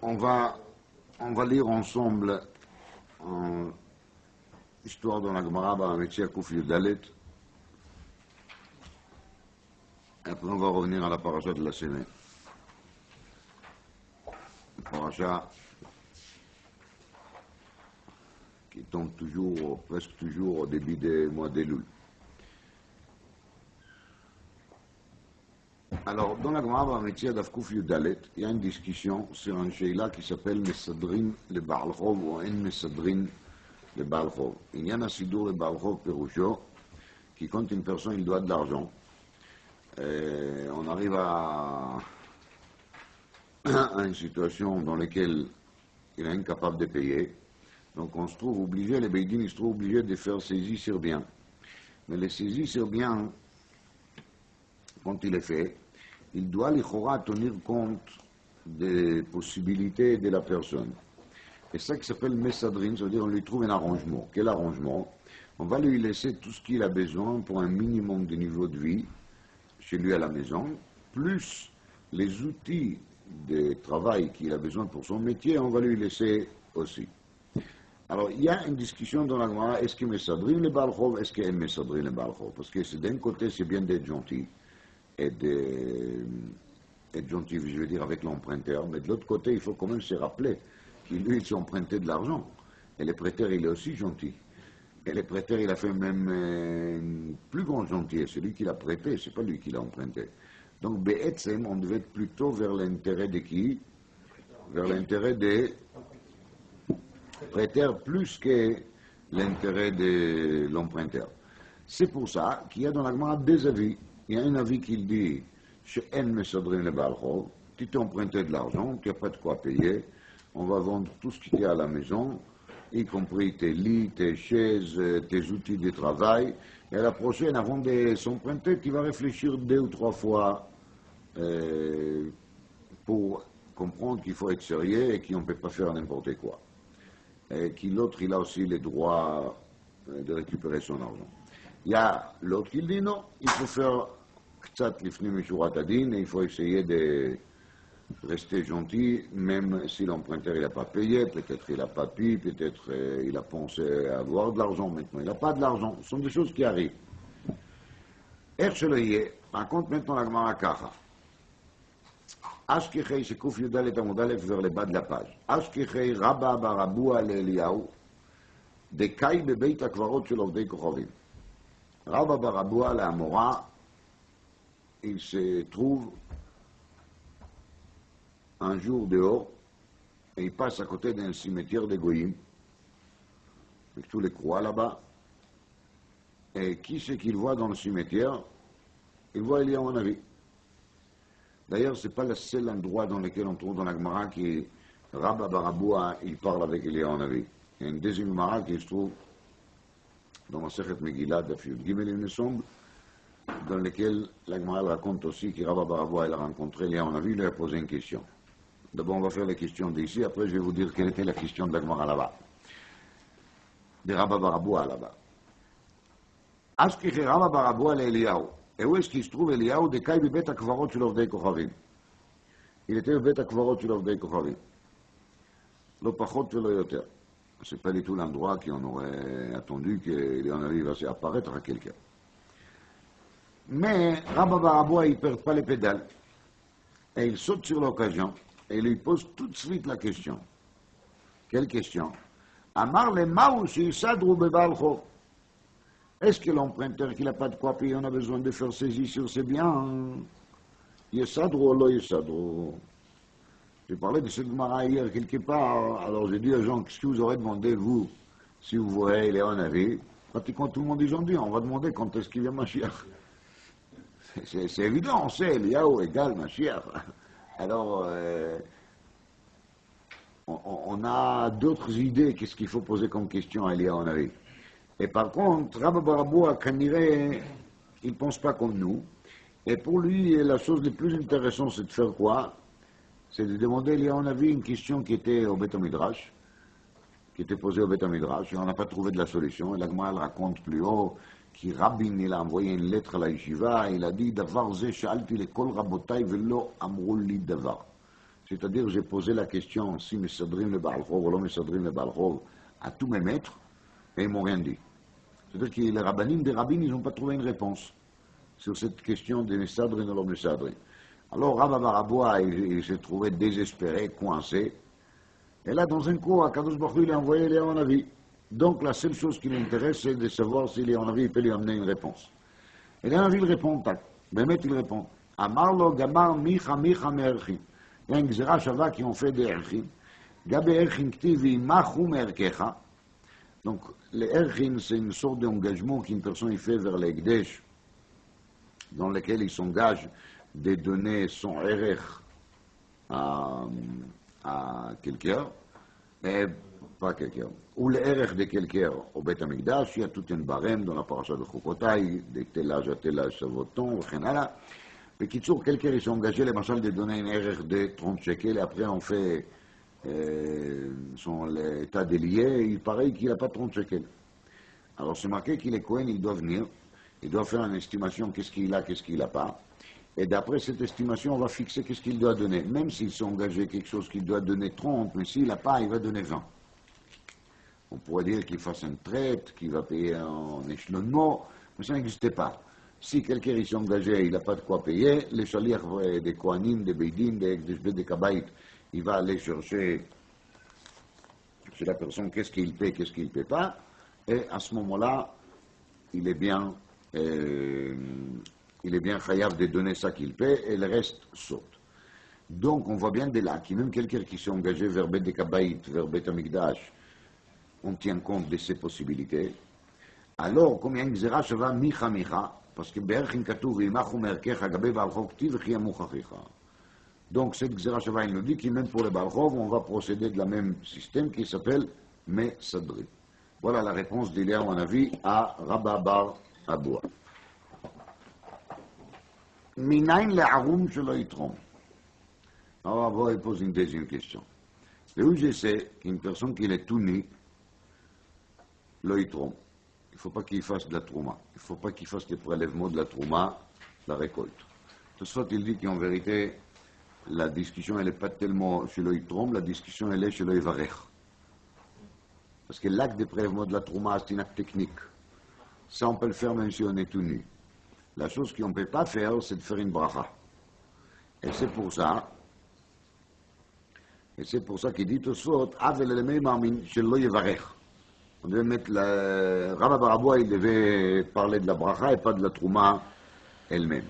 On va lire ensemble en histoire dans la Gemara, Barametzia Kuf Yudalet. Après, on va revenir à la paracha de la Sémé. La paracha qui tombe toujours, presque toujours au début des mois d'Elul. Alors, dans la Gemara Barametzia d'Afkuf Yudalet, il y a une discussion sur un sheila qui s'appelle Mesadrin le Baal Chov ou En Mesadrin le Baal Chov. Il y a un Sidur le Baal Chov Perusho qui, quand une personne il doit de l'argent, on arrive à une situation dans laquelle il est incapable de payer. Donc on se trouve obligé, les Beidin se trouvent obligés de faire saisie sur bien. Mais les saisies sur bien, quand il est fait, il doit l'Ichora tenir compte des possibilités de la personne. Et ça qui s'appelle Messadrin, ça veut dire on lui trouve un arrangement. Quel arrangement? On va lui laisser tout ce qu'il a besoin pour un minimum de niveau de vie chez lui à la maison, plus les outils de travail qu'il a besoin pour son métier, on va lui laisser aussi. Alors, il y a une discussion dans la Gemara, est-ce que Messadrin le Baal Chov, est-ce qu'il Messadrin le Baal Chov? Parce que d'un côté, c'est bien d'être gentil, et d'être gentil, je veux dire, avec l'emprunteur, mais de l'autre côté, il faut quand même se rappeler qu'il, lui, il s'est emprunté de l'argent, et le prêteur, il est aussi gentil. Et le prêteur, il a fait même une plus grande gentillesse. C'est lui qui l'a prêté, c'est pas lui qui l'a emprunté. Donc, Be'etzem, on devait être plutôt vers l'intérêt de qui? Vers l'intérêt des prêteurs plus que l'intérêt de l'emprunteur. C'est pour ça qu'il y a dans la Gemara deux avis. Il y a un avis qui dit She'en mesadrin le Baal Chov, tu t'es emprunté de l'argent, tu n'as pas de quoi payer, on va vendre tout ce qu'il y a à la maison, y compris tes lits, tes chaises, tes outils de travail. Et à la prochaine, avant de s'emprunter, tu vas réfléchir 2 ou 3 fois pour comprendre qu'il faut être sérieux et qu'on ne peut pas faire n'importe quoi. Et que l'autre, il a aussi le droit de récupérer son argent. Il y a l'autre qui dit non, il faut faire ktsat lifnim mishurat adin et il faut essayer de rester gentil, même si l'emprunteur il n'a pas payé, peut-être il n'a pas pu, peut-être il a pensé avoir de l'argent maintenant, il n'a pas de l'argent. Ce sont des choses qui arrivent. Ershelaye raconte maintenant la Gemara Kacha. Ashkechei Shekuf Yudalet Amudalef vers le bas de la page. Ashkechei Rabba Barabua Eliyahu Dekai Bebeit Akvarot Shel Ovdei Kochavim. Rabba Barabua la Amora, il se trouve un jour dehors, et il passe à côté d'un cimetière de Goïm, avec tous les croix là-bas, et qui c'est qu'il voit dans le cimetière? Il voit Eliyahu Hanavi. D'ailleurs, ce n'est pas le seul endroit dans lequel on trouve dans la Gemara qui Rabba Baraboua, il parle avec Eliyahu Hanavi. Il y a une deuxième Gemara qui se trouve dans la Sechet Megillah d'Afiyud Gimel, il me semble, dans lequel la Gemara raconte aussi que Rabba Baraboua, il a rencontré Eliyahu Hanavi, il lui a posé une question. D'abord, on va faire les questions d'ici, après je vais vous dire quelle était la question de la Gemara là-bas. De Rabba Baraboua là-bas. Ashkech Rabba Baraboua l'Eliyahu. Et où est-ce qu'il se trouve Eliyahu? De Kai Bibet Akvarot Shel Ovdei Kochavim. Il était Bibet Akvarot Shel Ovdei Kochavim. Lo pachot velo yoter. C'est pas du tout l'endroit qu'on aurait attendu qu'il en arrive à apparaître à quelqu'un. Mais Rabba Baraboua, il ne perd pas les pédales. Et il saute sur l'occasion et il lui pose tout de suite la question. Quelle question? Amar le Maou Shisadru Bebaal Chov. Est-ce que l'emprunteur qui n'a pas de quoi payer, on a besoin de faire saisie sur ses biens? Yesadru ou lo Yesadru? J'ai parlé de cette Gemara hier quelque part, alors j'ai dit aux gens, qu'est-ce que vous aurez demandé, vous, si vous voyez Eliyahu Hanavi? Pratiquement tout le monde, ils ont dit, on va demander quand est-ce qu'il vient Mashiach. C'est évident, on sait, Eliyahu égale Mashiach. Alors, on a d'autres idées, qu'est-ce qu'il faut poser comme question à Eliyahu Hanavi. Et par contre, Rabba Baraboua, Kaniré, il ne pense pas comme nous. Et pour lui, la chose la plus intéressante, c'est de faire quoi? C'est de demander à Eliyahu Hanavi une question qui était au Beth Midrash, qui était posée au Beth Midrash, et on n'a pas trouvé de la solution. Et la Gemara raconte plus haut que Rabin, il a envoyé une lettre à la yeshiva, il a dit « Davar ze sha'alti lekol rabotai velo amrou li davar ». C'est-à-dire, j'ai posé la question si Messadrim le Baal Chov ou non Messadrim le Baal Chov à tous mes maîtres, et ils m'ont rien dit. C'est-à-dire que les rabbinim des rabbins, ils n'ont pas trouvé une réponse sur cette question des Messadrim ou non Messadrim. Alors, Rabba Baraboua, il s'est trouvé désespéré, coincé. Et là, dans un coup, Akadosh Baruch Hu, il a envoyé Léon Navi. Donc, la seule chose qui l'intéresse, c'est de savoir si Léon Navi peut lui amener une réponse. Et Léon Navi, il répond, tac. Bémet, il répond. Amarlo, Gamar, Micha, Micha, Me'erchim. Il y a une Gzera Shava qui ont fait des Erchim. Gabe Erchim, Ktivi, Machu, Me'erkecha. Donc, les Erchim, c'est une sorte d'engagement qu'une personne y fait vers l'Ekdesh, dans lequel il s'engage de donner son erech à quelqu'un, mais pas quelqu'un, ou l'erech de quelqu'un au Beth Amikdash, il y a tout un barème dans la paracha de Chukotai, de tel âge à tel âge, ça vaut tant, mais qui toujours quelqu'un il s'est engagé, les machins, de donner un erech de 30 shekels, et après on fait l'état des liés, il paraît qu'il n'a pas 30 shekels. Alors c'est marqué qu'il est Kohen, il doit venir, il doit faire une estimation, qu'est-ce qu'il a, qu'est-ce qu'il n'a pas. Et d'après cette estimation, on va fixer qu'est-ce qu'il doit donner. Même s'il s'est engagé quelque chose qu'il doit donner 30, mais s'il n'a pas, il va donner 20. On pourrait dire qu'il fasse un traite, qu'il va payer en échelonnement, mais ça n'existait pas. Si quelqu'un s'est engagé, il n'a pas de quoi payer, les chaliers des Kohanim, des Beidin, des Kabaït, il va aller chercher chez la personne qu'est-ce qu'il paie, qu'est-ce qu'il ne paie pas, et à ce moment-là, il est bien chayav de donner ça qu'il paie et le reste saute. Donc on voit bien de là que même quelqu'un qui s'est engagé vers Bet Kabaït, vers Bet Amikdash, on tient compte de ces possibilités. Alors, comme il y a une Gzera Shava Micha Micha, parce que Be'erchin Katuv Imachu Merkecha Gabe Baal Chov Ktiv Chia Muchachicha. Donc cette Gzera Shava, il nous dit que même pour les Baal Chov, on va procéder de la même système qui s'appelle Mesadri. Voilà la réponse d'Eliyahu Hanavi à Rabba Bar Aboua. Minayin le'arum shelo yitrom. Alors Aboua il pose une deuxième question. Et où je sais qu'une personne qui est tout nue, lo yitrom, il ne faut pas qu'il fasse de la trouma. Il ne faut pas qu'il fasse des prélèvements de la trouma, la récolte. De ce fait, il dit qu'en vérité, la discussion, elle n'est pas tellement chez lo yitrom, la discussion, elle est chez lo yivarech. Parce que l'acte de prélèvement de la trouma, c'est un acte technique. Ça, on peut le faire même si on est tout nu. La chose qu'on ne peut pas faire, c'est de faire une bracha. Et c'est pour ça qu'il dit au sort, Avel le même amin, shelo yivarech. On devait mettre la... Rabba Bar Aboua, il devait parler de la bracha et pas de la trouma elle-même.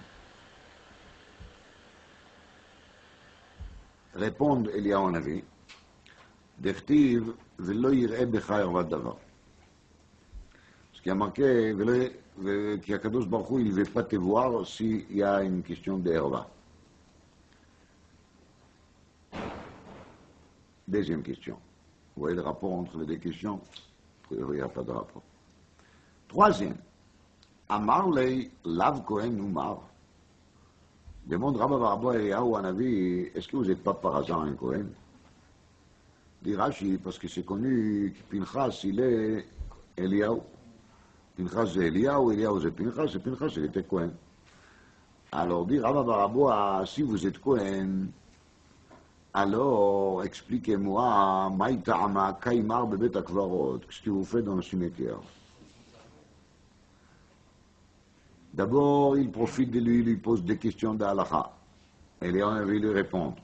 Répondre Eliyahu Hanavi, Dechtiv, velo yir'eh becha ervat davar. Ce qui a marqué, qu'Akadosh Baruch Hu, il ne veut pas te voir s'il y a une question d'herva. Deuxième question. Vous voyez le rapport entre les deux questions? Il n'y a pas de rapport. Troisième. Amar lei lav Kohen umar. Demande Rabba Bar Aboua et Eliyahu Hanavi, est-ce que vous n'êtes pas par hasard un Kohen? Dit Rashi, parce que c'est connu que Pinchas, il est Eliyahu. Pinchas c'est Eliyahu, Eliyahu c'est Pinchas, et Pinchas il était Kohen. Alors dit Rabba Bar Aboua, si vous êtes Kohen, alors expliquez-moi, Maïta'ama Kaimar Bebet Akvarot, qu'est-ce que vous faites dans le cimetière? D'abord, il profite de lui, il lui pose des questions d'Alaha. Et Léon avait lui répondre.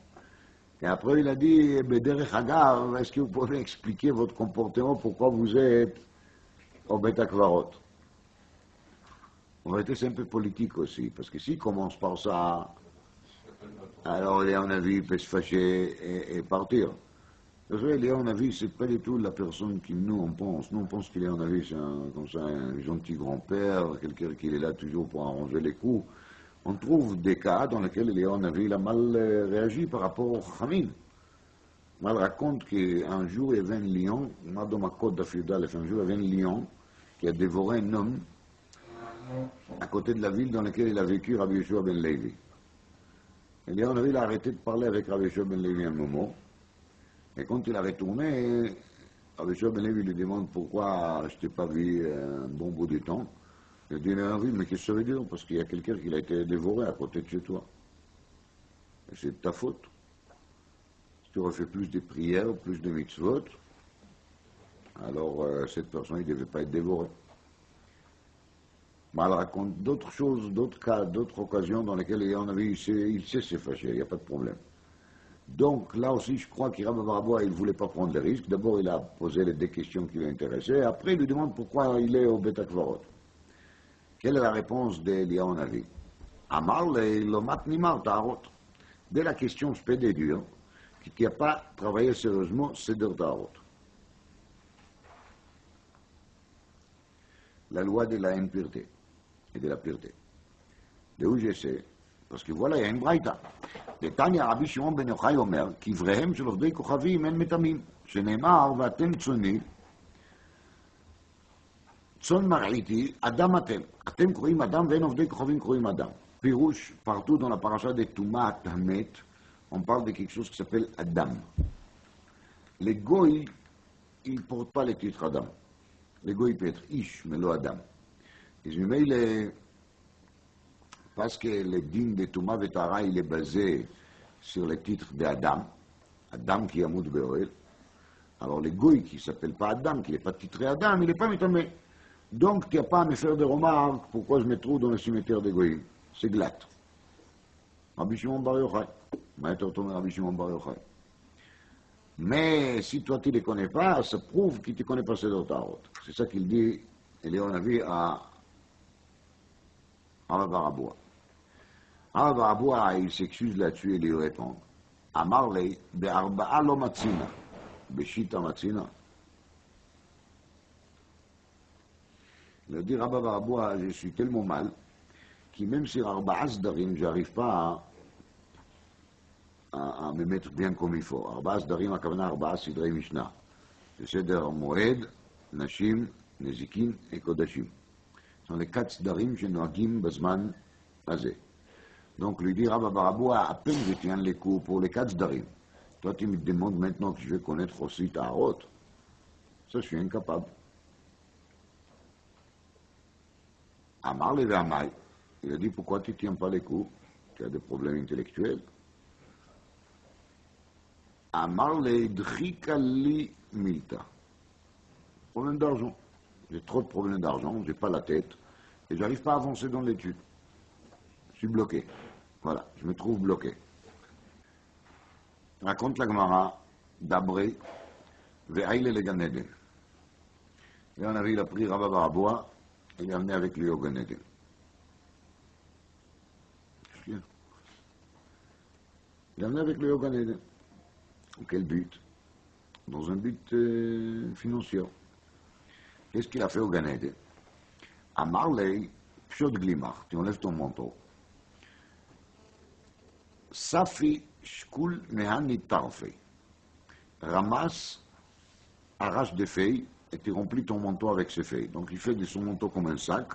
Et après, il a dit, Bederech Hagav, est-ce que vous pouvez expliquer votre comportement, pourquoi vous êtes au Bet Akvarot? En réalité, c'est un peu politique aussi, parce que s'il commence par ça, alors Léon Hanavi peut se fâcher et partir. Vous savez, Léon Hanavi, c'est pas du tout la personne qui nous on pense. Nous on pense que Léon Hanavi, c'est un gentil grand-père, quelqu'un qui est là toujours pour arranger les coups. On trouve des cas dans lesquels Léon Hanavi a mal réagi par rapport au Khamim. Il raconte qu'un jour il y avait un lion, dans ma côte d'Afrique, un jour il y avait un lion qui a dévoré un homme à côté de la ville dans laquelle il a vécu Rabbi Yeshua ben Levi. Et Léon Hanavi a arrêté de parler avec Rabbi Yeshua ben Levi un moment. Et quand il a retourné, Rabbi Yeshua ben Levi lui demande pourquoi je ne t'ai pas vu un bon bout de temps. Il dit, mais qu'est-ce que ça veut dire? Parce qu'il y a quelqu'un qui a été dévoré à côté de chez toi. Et c'est de ta faute. tu aurais fait plus de prières, plus de mitzvot, alors cette personne ne devait pas être dévorée. Mais elle raconte d'autres choses, d'autres cas, d'autres occasions dans lesquelles il sait se fâcher, il n'y a pas de problème. Donc là aussi, je crois qu'Irab Baraboua, il ne voulait pas prendre les risques. D'abord, il a posé les deux questions qui l'intéressaient. Après, il lui demande pourquoi il est au Bet Akvarot. Quelle est la réponse d'Eliyahu Navi? Amar le lomat nimar ta'arot. Dès la question, je peux déduire qu'il n'a pas travaillé sérieusement Seder Ta'arot. La loi de la impureté et de la pureté. De où je sais? Parce que voilà, il y a une braïta. Tanya Rabbi Shimon ben Yochai Omer, קבריהם של עובדי כוכבים אין מטמאים, שנאמר, ואתם צוני, צאן מרעיתי, אדם אתם קוראים אדם ואין עובדי כוכבים קוראים אדם. פירוש, partout dans la paracha de Touma Tahmet, on parle de quelque chose qui s'appelle Adam. Les goïs, ils ne portent pas le titre Adam. Les goïs peuvent être Ish, mais pas Adam. Parce que le din de Touma Vetara, il est basé sur le titre d'Adam, Adam qui est Amoud Be'oel. Alors le goï qui ne s'appelle pas Adam, qui n'est pas titré Adam, il n'est pas mitamé. Donc tu n'as pas à me faire des remarques pourquoi je me trouve dans le cimetière des goïs. C'est glatte. Rabbi Shimon Bar Yochai. Maître Tomé Rabbi Shimon Bar Yochai. Mais si toi tu ne les connais pas, ça prouve qu'il ne te connaît pas ces autres Tarot. C'est ça qu'il dit, Eliyahu Navi à Rabbi Baraboua. Rabbi Baraboua, il s'excuse là-dessus et lui répond. Amar le, be'arba'a lo matzina, be'shita matzina. Il dit, Rabbi Baraboua, je suis tellement mal, que même sur arba'a sdarim, je n'arrive pas à me mettre bien comme il faut. Arba'a sdarim, הכוונה arba'a sidrei mishnah. C'est seder moed, nashim, nezikin et kodashim. Ce sont les 4 sdarim שנוהגים בזמן הזה. Donc, lui dit, Rabbi Baraboua, à peine je tiens les cours pour les 4 sdarim. Toi, tu me demandes maintenant que je vais connaître aussi Ta'arot. Ça, je suis incapable. Amar le ve'amai. Il a dit, pourquoi tu ne tiens pas les cours? Tu as des problèmes intellectuels. Amar le d'chikali milta. Problème d'argent. J'ai trop de problèmes d'argent, je n'ai pas la tête, et je n'arrive pas à avancer dans l'étude. Je suis bloqué. Voilà, je me trouve bloqué. Raconte la Gemara d'Abré, Ve'aïle le Gan Eden. Et on avait, il a pris Rabbi Baraboua, et il est amené avec lui au Gan Eden. Il est amené avec lui au Gan Eden. Quel but? Dans un but financier. Qu'est-ce qu'il a fait au Gan Eden? Amar lei, pshot glimar, tu enlèves ton manteau. Safi shkul mehani tarfei. Ramasse, arrache des feuilles et tu remplis ton manteau avec ces feuilles. Donc il fait de son manteau comme un sac,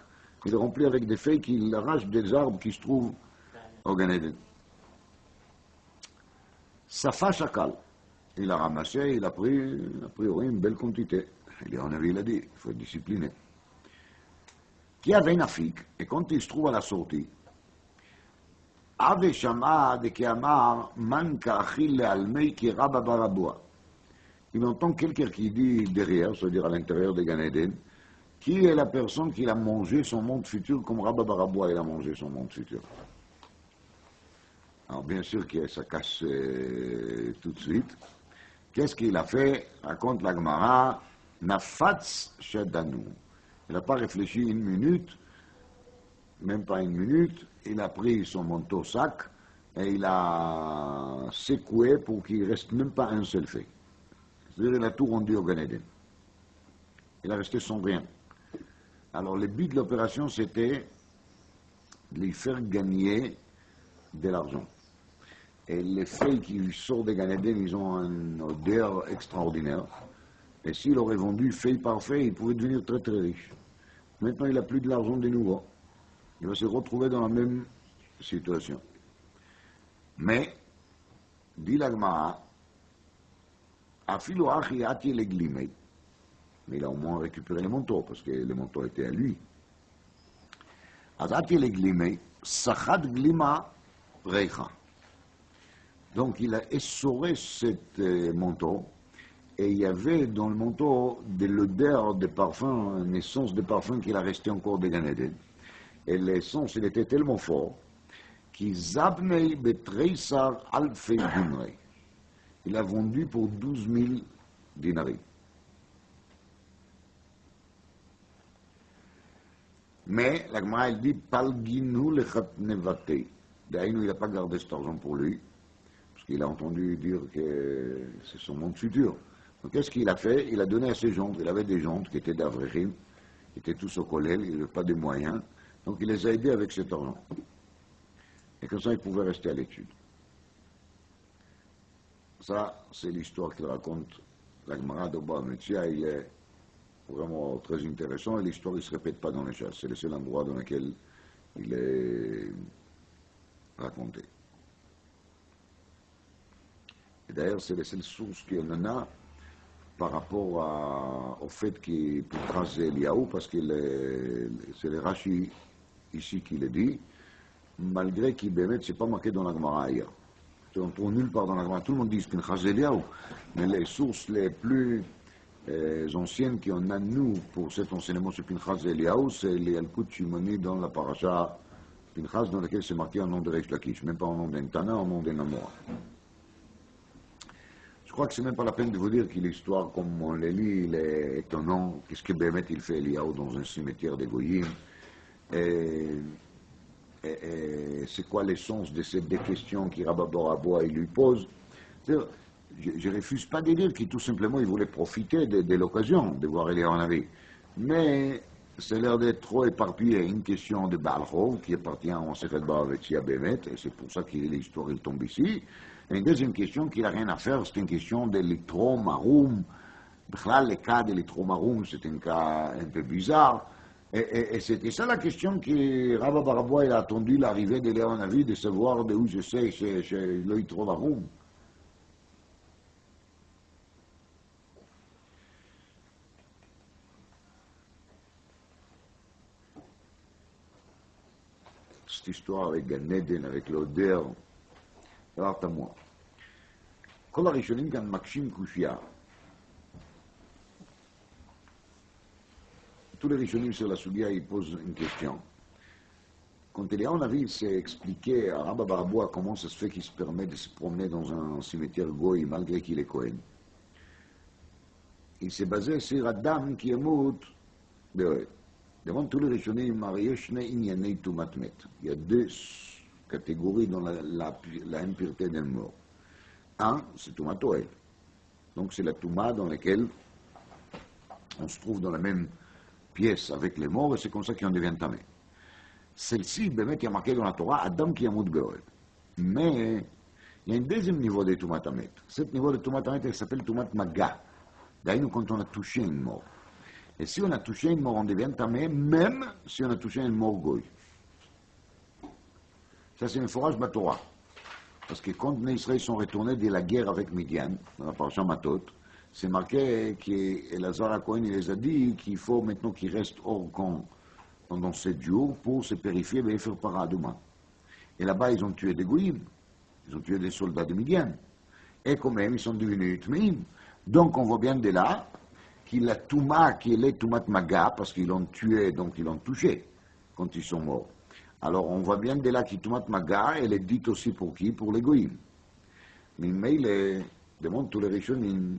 il le remplit avec des feuilles qu'il arrache des arbres qui se trouvent au Gan Eden. Safa shakal. Il a ramassé, il a pris, a priori, une belle quantité. Il a dit, il faut être discipliné. Qui avait une affique, et quand il se trouve à la sortie, Ave Shama de Kiamar, Manka Achille Almei qui Rabba Baraboua. Il entend quelqu'un qui dit derrière, c'est-à-dire à l'intérieur de Gan Eden, qui est la personne qui a mangé son monde futur comme Rabba Baraboua il a mangé son monde futur. Alors bien sûr que ça casse tout de suite. Qu'est-ce qu'il a fait? Raconte la Gemara. Nafatz Shadanu. Il n'a pas réfléchi une minute, même pas une minute. Il a pris son manteau sac et il a secoué pour qu'il ne reste même pas un seul fait. C'est-à-dire qu'il a tout rendu au Gan Eden. Il a resté sans rien. Alors le but de l'opération, c'était de lui faire gagner de l'argent. Et les feuilles qui sortent de Gan Eden, ils ont une odeur extraordinaire. Et s'il aurait vendu feuille par feuille, il pouvait devenir très très riche. Maintenant, il n'a plus de l'argent de nouveau. Il va se retrouver dans la même situation. Mais, dit la Gemara, Afilo achi ati le glimei. Mais il a au moins récupéré les manteaux, parce que les manteaux étaient à lui. Az ati le glimei, sachad glima reicha. Donc il a essoré cet manteau, et il y avait dans le manteau de l'odeur de parfum, une essence de parfum qu'il a resté encore de Gan Eden. Et l'essence, il était tellement fort, qu'il zabnei betreisar alfei dinari. Il a vendu pour 12 000 dinari. Mais la Gemara, elle dit, palginu lechat nevate. D'ailleurs, il n'a pas gardé cet argent pour lui, parce qu'il a entendu dire que c'est son monde futur. Donc qu'est-ce qu'il a fait? Il a donné à ses gens. Il avait des gens qui étaient d'Avrechim, qui étaient tous au collège, il n'avait pas de moyens. Donc il les a aidés avec cet argent. Et comme ça, ils pouvaient rester à l'étude. Ça, c'est l'histoire qu'il raconte. La Gemara de Bava Metzia, il est vraiment très intéressant, et l'histoire ne se répète pas dans les chasses. C'est le seul endroit dans lequel il est raconté. Et d'ailleurs, c'est la seule source qu'il y en a par rapport au fait qu'il peut tracer Eliaou, parce que c'est le Rashi ici qui le dit, malgré qu'il n'est pas marqué dans la Gemara ailleurs. On ne trouve nulle part dans la Gemara. Tout le monde dit Pinchas Eliaou, mais les sources les plus anciennes qu'on a, nous, pour cet enseignement sur Pinchas Eliaou, c'est les Yalkut Shimoni dans la paracha Pinchas, dans laquelle c'est marqué en nom de Reish Lakish, même pas en nom d'Entana, en nom d'Enamora. Je crois que c'est même pas la peine de vous dire que l'histoire, comme on le lit, il est étonnant. Qu'est-ce que Bémet il fait Eliaou dans un cimetière des Goyim? Et c'est quoi l'essence de ces deux questions que Rabba Boraboa il lui pose? Je refuse pas de dire qu'il tout simplement il voulait profiter de l'occasion de voir Eliaou Navi. Mais c'est l'air d'être trop éparpillé. Une question de Baal Chov qui appartient à Sechet Bava Metzia Bémet, et c'est pour ça que l'histoire il tombe ici. Et une deuxième question qui n'a rien à faire, c'est une question de l'Itro Maroum. Le cas de l'Itro Maroum, c'est un cas un peu bizarre. Et c'était ça la question que Rabba Baraboua il a attendu l'arrivée d'Eliaou Navi, de savoir de où je sais chez l'Itro Maroum. Cette histoire avec Gan Eden, avec l'odeur, alors à moi. כל הראשונים כאן מקשים קושייה. Tous les Rishonim sur la Soudia, ils posent une question. Quand Eliaou Navi s'est expliqué à Rabba Baraboua comment ça se fait qu'il se permet de se promener dans un cimetière goy malgré qu'il est Cohen, il s'est basé sur Adam qui est mout de devant tous les Rishonim, il y a deux catégories dans l'impureté d'un mort. Un, c'est Touma Toel. Donc c'est la Touma dans laquelle on se trouve dans la même pièce avec les morts, et c'est comme ça qu'on devient tamé. Celle-ci, Bémet, qui a marqué dans la Torah, Adam qui a mout Be'oel. Mais il y a un deuxième niveau de Touma Tamet. Ce niveau de Touma Tamet, il s'appelle Touma Maga. D'ailleurs, quand on a touché une mort. Et si on a touché une mort, on devient tamé, même si on a touché une mort goy. Ça, c'est un forage de la Torah. Parce que quand les Israéliens sont retournés de la guerre avec Midian, dans la parasha Matot, c'est marqué qu'Elazar HaKohen les a dit qu'il faut maintenant qu'ils restent hors camp pendant 7 jours pour se purifier et faire paradouma. Et là-bas, ils ont tué des goïms, ils ont tué des soldats de Midian. Et quand même, ils sont devenus Utmeim. Donc, on voit bien de là qu'il a Touma, qu'il est Toumat Maga, parce qu'ils l'ont tué, donc ils l'ont touché quand ils sont morts. Alors, on voit bien de là qu'il Toumat Maga, elle est dite aussi pour qui? Pour les goïms. Mais il demande tous les Rishonim.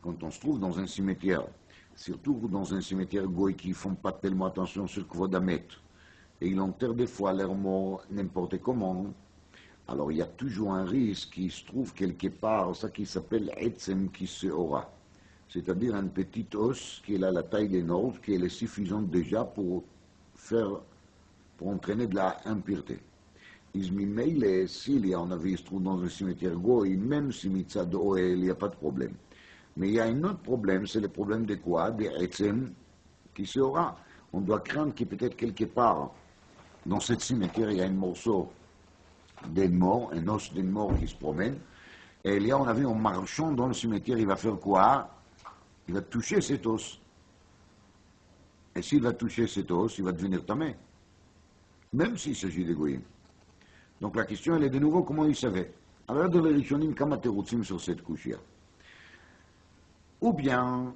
Quand on se trouve dans un cimetière, surtout dans un cimetière goy qui ne font pas tellement attention sur Kvodamet, et ils enterrent des fois leurs morts n'importe comment, alors il y a toujours un risque qui se trouve quelque part, ça qui s'appelle Etzem qui se aura. C'est-à-dire un petit os qui est à la taille des nôtres, qui est suffisante déjà pour entraîner de la impureté. Ismimeile, s'il y a un avis se trouve dans un cimetière goy, même si Mitzad Oel, il n'y a pas de problème. Mais il y a un autre problème, c'est le problème de quoi? Des Etzem qui se aura. On doit craindre qu'il peut-être quelque part, dans cette cimetière, il y a un morceau d'un mort, un os d'un mort qui se promène. Et il y a, on a vu, en marchant dans le cimetière, il va faire quoi? Il va toucher cet os. Et s'il va toucher cet os, il va devenir tamé. Même s'il s'agit de goyim. Donc la question, elle est de nouveau comment il savait. Alors, dans les Rishonim, kama terutzim sur cette couche-là. Ou bien,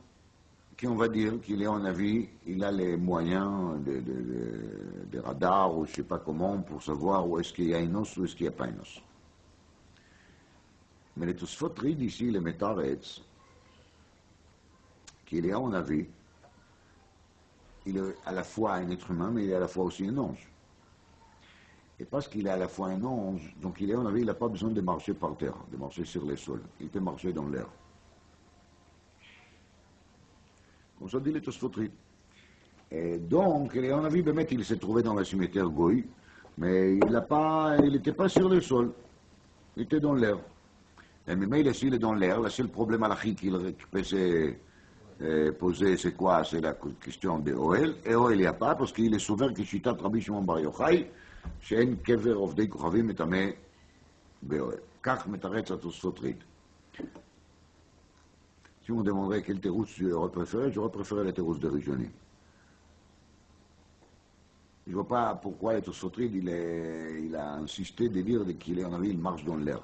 qu'on va dire qu'il est en avis, il a les moyens de radar, ou je ne sais pas comment, pour savoir où est-ce qu'il y a un os ou est-ce qu'il n'y a pas un os. Mais les Tosfot disent ici, les Metaretz, qu'il est en avis, il est à la fois un être humain, mais il est à la fois aussi un ange. Et parce qu'il est à la fois un ange, donc il est en avis, il n'a pas besoin de marcher par terre, de marcher sur les sols. Il peut marcher dans l'air. Comme ça dit les Tosfotri. Et donc, il est en avis, il s'est trouvé dans la cimetière Goï, mais il n'était pas sur le sol, il était dans l'air. Et même il est dans l'air, le seul problème à la qu'il peut se poser, c'est quoi? C'est la question de Oel. Et Oel, il n'y a pas, parce qu'il est sauvé que Shitat Rabbi Shimon Bar Yochai, שאין קבר עובדי כוכבים מטמא באוהל. כך מתרץ התוספות ריד. Si on me demanderait quel thérousse j'aurais préféré le thérousse de Rishonim. Je ne vois pas pourquoi le Tosfot Rid, il a insisté de dire qu'il est en avis, il marche dans l'air.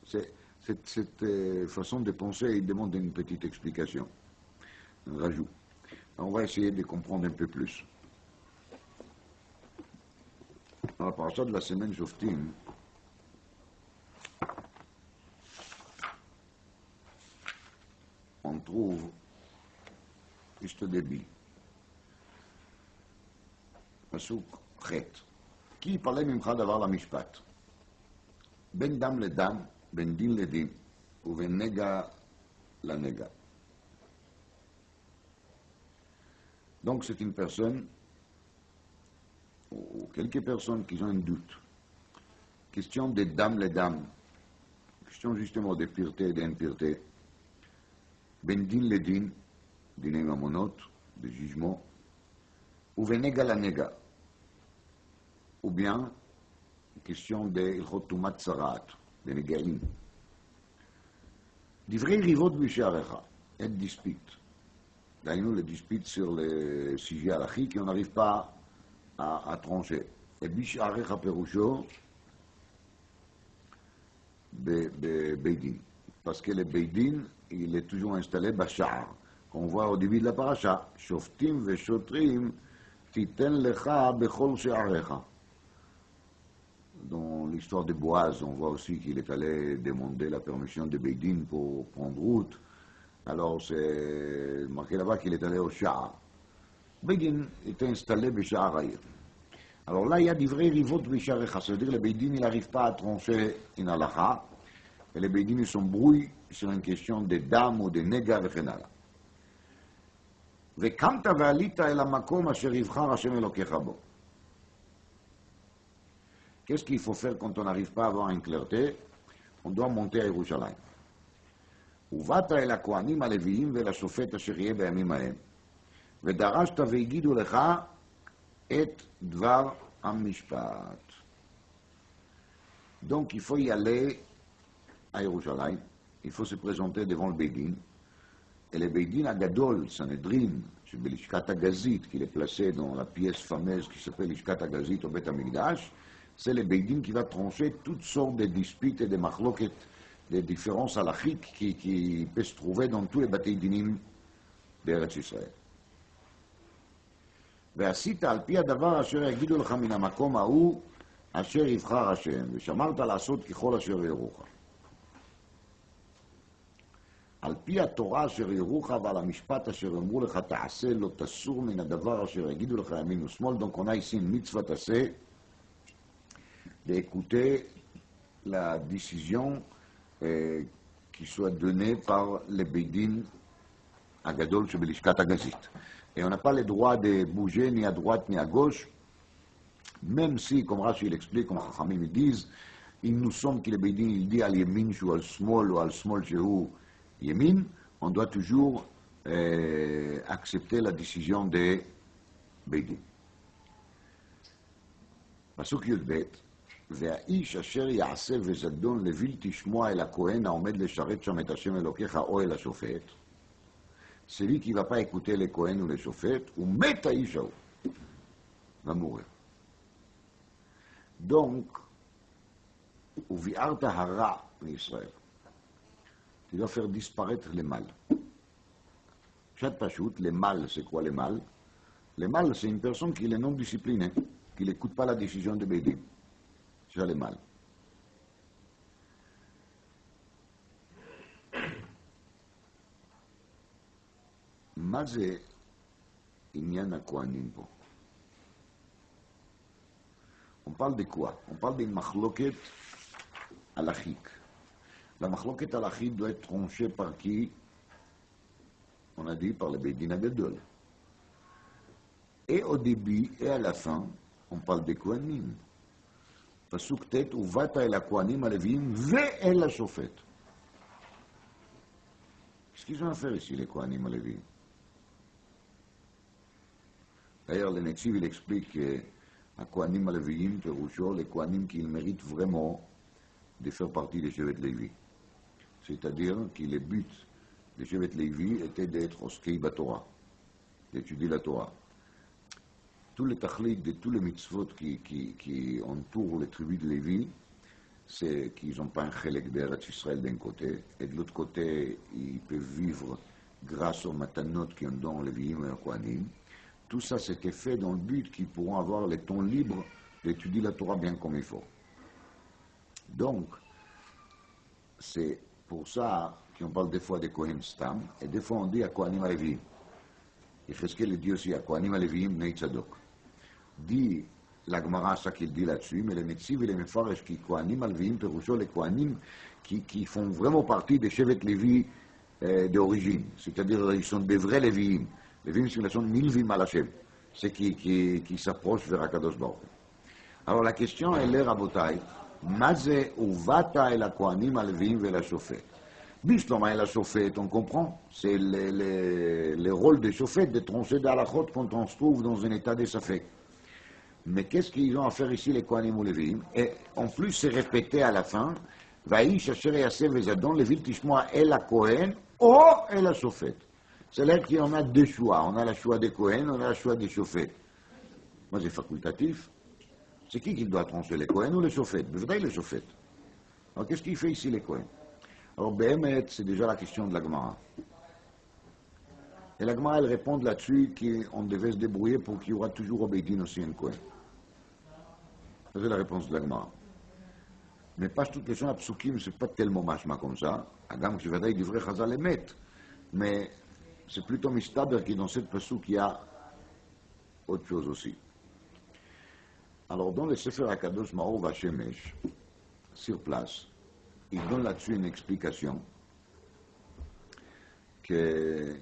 Cette façon de penser, il demande une petite explication, un rajout. On va essayer de comprendre un peu plus. Dans la paracha de la semaine Shoftim, on trouve juste débit. פסוק ח' כי יפלא ממך דבר למשפט בין דם לדם, בין דין לדין ובין נגע לנגע. Donc c'est une personne ou quelques personnes qui ont un doute. Question de dam les dames, question justement de pureté et d'impureté. Ben din le din, diné mamonot, de jugement, ou venega la nega, ou bien question de ilchot tumat sarat, de negaim. Divrei rivot bisharecha, et dispute. D'ailleurs, les disputes sur les sujets halachiques qu'on n'arrive pas à trancher. Et bisharecha perusho, Beidin. Parce que le Beidin, il est toujours installé Bachar. On voit au début de la paracha, Shoftim veshotrim titen lecha bechol she'arecha. Dans l'histoire de Boaz, on voit aussi qu'il est allé demander la permission de Beidin pour prendre route. Alors c'est marqué là-bas qu'il est allé au Sha'ar. Beidin était installé Bechar Aïr. Alors là, il y a des vrais rivot Bisharecha, ça veut dire que le Beidin, il n'arrive pas à trancher une halakha, et les Beidin, ils s'embrouillent sur une question de dam ou de nega, וכן הלאה. וקמת ועלית אל המקום אשר יבחר השם אלוקיך בו. Qu'est-ce qu'il faut faire quand on n'arrive pas à avoir une clarté? On doit monter à Yerushalayim. ובאת אל הכהנים הלוויים ואל השופט אשר יהיה בימים ההם. ודרשת והגידו לך et dvar amishpat. Donc il faut y aller à Yerushalayim, il faut se présenter devant le Beidin, et le Beidin Agadol, Sanhedrin, c'est l'Ishkat Agazit, qui est placé dans la pièce fameuse qui s'appelle l'Ishkat Agazit au Beth Amikdash, c'est le Beidin qui va trancher toutes sortes de disputes et de machloket, de différences halachiques qui peuvent se trouver dans tous les Bati Dinim d'Eretz Israël. ועשית על פי הדבר אשר יגידו לך מן המקום ההוא אשר יבחר השם, ושמרת לעשות ככל אשר יורוך. על פי התורה אשר יורוך ועל המשפט אשר אמרו לך תעשה, לא תסור מן הדבר אשר יגידו לך ימין ושמאל. Donc on a ici une mitzvah tassée d'écouter la décision qui soit donnée par le Beidin Agadol שבלשכת הגזית. Et on n'a pas le droit de bouger ni à droite ni à gauche, même si, comme Rashi l'explique, comme Chachamim disent, il nous semble que le Beidin il dit al Yemin ou al Smol ou al Smol shehu Yemin, on doit toujours accepter la décision de Beidin. פסוק י"ב, והאיש אשר יעשה וזדון לבלתי שמוע אל הכהן העומד לשרת שם את השם אלוקיך או אל השופט, celui qui ne va pas écouter les Kohen ou les Shofet, ou met à Ishaou, va mourir. Donc, Uvi'arta hara Israël. Tu dois faire disparaître les mâles. Chat Pachout, les mâles, c'est quoi les mâles? Les mâles, c'est une personne qui est non disciplinée, qui n'écoute pas la décision de Bédin. C'est ça les mâles. מה זה עניין הכהנים פה? On parle de quoi? On parle d'une מחלוקת הלכית. La מחלוקת הלכית doit être tranchée par qui? On a dit par le Bédin Agadol. Et au début et à la fin, on parle des Kohanim. פסוק ט' ובאת אל הכהנים הלוויים ואל השופט. Qu'est-ce qu'ils ont à faire ici, les Kohanim הלוויים? D'ailleurs, le Netziv, il explique que à Kohanim הלוויים, פירושו, les Kohanim qui méritent vraiment de faire partie des Shevet Lévi. C'est-à-dire que le but des Shevet Lévi était d'être oskei Batorah, d'étudier la Torah. Tous les tachlit de tous les mitzvot qui entourent les tribus de Lévi, c'est qu'ils n'ont pas un chelek d'Eretz Israël d'un côté, et de l'autre côté, ils peuvent vivre grâce aux matanot qui ont dans les Léviim et les Kohanim. Tout ça, c'était fait dans le but qu'ils pourront avoir le temps libre d'étudier la Torah bien comme il faut. Donc, c'est pour ça qu'on parle des fois de Kohen Stam, et des fois on dit à Kohanim Aleviim. Et Cheskel dit aussi à Kohanim Aleviim Bnei Tzadok. Dit la Gemara ça qu'il dit là-dessus, mais le Netziv et les Mefarech qui Kohanim Aleviim, Perusho, les Kohanim qui font vraiment partie des Shevet Lévi d'origine, c'est-à-dire ils sont des vrais Léviim. Léviim, c'est sont Nilvim al Hashem, ceux qui s'approchent vers Akadosh Baruch. Alors la question elle est Rabotai, Mazé Uvata el Kohanim Aleviim ve la Shofet. Bishloma et la chauffette, on comprend, c'est le rôle des chaufettes de trancher d'alachot quand on se trouve dans un état de safek. Mais qu'est-ce qu'ils ont à faire ici les Kohanim ou les Léviim? Et en plus c'est répété à la fin, Vaïch asher yasev vezadon levil tishmoa el Kohen ou el la chauffette. C'est là qu'on a deux choix, on a le choix des Kohen, on a le choix des chauffettes. Moi c'est facultatif. C'est qui doit trancher, les Kohen ou les chauffettes? Bevraï les chauffettes. Alors qu'est-ce qu'il fait ici les Kohen? Alors, Behemet, c'est déjà la question de la Gemara. Et la Gemara, elle répond là-dessus qu'on devait se débrouiller pour qu'il y aura toujours au Beidin aussi un Kohen. Ça, c'est la réponse de la Gemara. Mais pas toutes les gens à Psukim, c'est pas tellement machma comme ça. Agam, je vais dire, du vrai Chazal Emet. Mais c'est plutôt mistaber qui, dans cette Pasuk, il y a autre chose aussi. Alors, dans le Sefer HaKadosh Maor Vashemesh, sur place, il donne là-dessus une explication que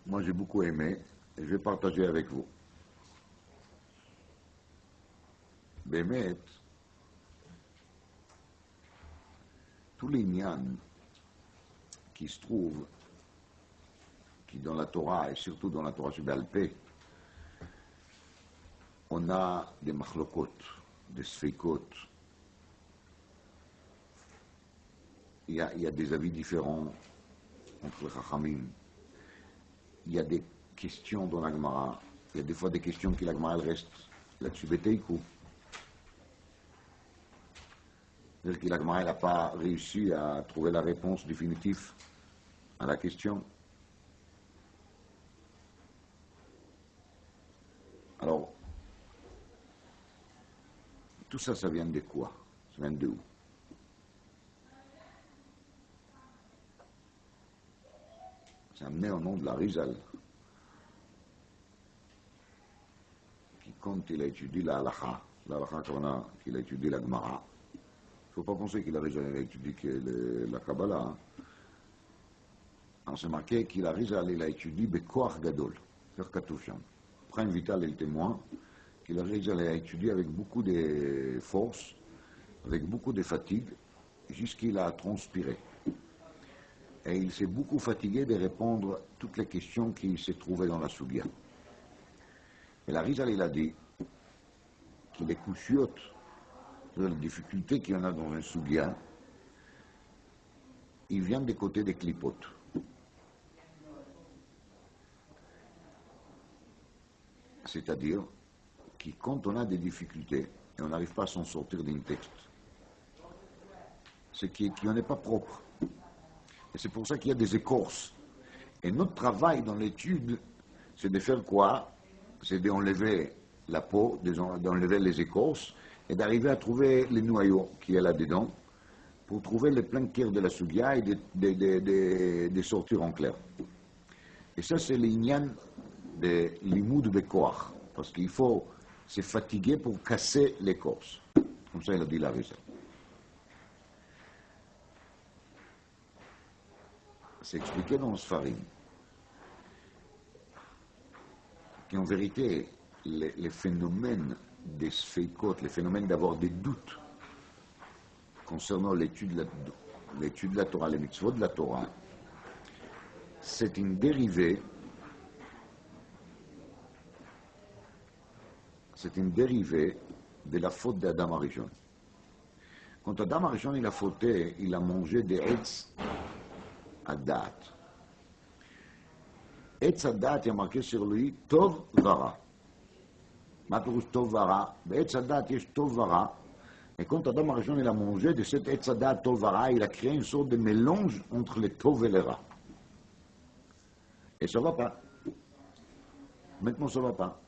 moi j'ai beaucoup aimé et je vais partager avec vous. Bémet, tous les nians qui se trouvent, qui dans la Torah et surtout dans la Torah Sheba'al-Peh, on a des machlokot, des sfeikot. Il y a des avis différents entre les Chachamim. Il y a des questions dans la Gemara. Il y a des fois des questions qui la Gemara elle reste là-dessus béteikou. C'est-à-dire que la Gemara n'a pas réussi à trouver la réponse définitive à la question. Alors, tout ça, ça vient de quoi? Ça vient de où? C'est amené au nom de la Rizal, qui, quand il a étudié la halakha qu'il a étudié la Gemara, il ne faut pas penser qu'il a Rizal a étudié la Kabbalah. Hein. Alors c'est marqué qu'il a Rizal, il a étudié Bekoach Gadol, sur Katoufchan. Prime Vital est le témoin, qu'il a Rizal a étudié avec beaucoup de force, avec beaucoup de fatigue, jusqu'il a transpiré. Et il s'est beaucoup fatigué de répondre à toutes les questions qui se trouvaient dans la Sougia. Et la Rizal, il a dit que les couchiotes, les difficultés qu'il y en a dans un Sougia, ils viennent des côtés des clipotes. C'est-à-dire que quand on a des difficultés, et on n'arrive pas à s'en sortir d'un texte. C'est qu'on n'est pas propre. Et c'est pour ça qu'il y a des écorces. Et notre travail dans l'étude, c'est de faire quoi? C'est d'enlever la peau, d'enlever les écorces, et d'arriver à trouver les noyaux qu'il y a là-dedans, pour trouver le plein cœur de la Sugya et de sortir en clair. Et ça, c'est l'ignan de l'imoud bekoach, parce qu'il faut se fatiguer pour casser l'écorce. Comme ça, il a dit la raison. C'est expliqué dans le Sfarim qu'en vérité, les phénomènes des sfeikot, les phénomènes d'avoir des doutes concernant l'étude de la Torah, les mitzvot de la Torah, c'est une dérivée de la faute d'Adam Arishon. Quand Adam Arishon il a fauté, il a mangé des Etz Adat. Etz Adat, il y a marqué sur lui Tov Vara. Ma perouche Tov Vara. Etz Adat, il y a Tov Vara. Et quand Adam Arishon il a mangé de cet Etz Adat Tov Vara, il a créé une sorte de mélange entre les Tov et les Ra. Et ça ne va pas. Maintenant, ça ne va pas.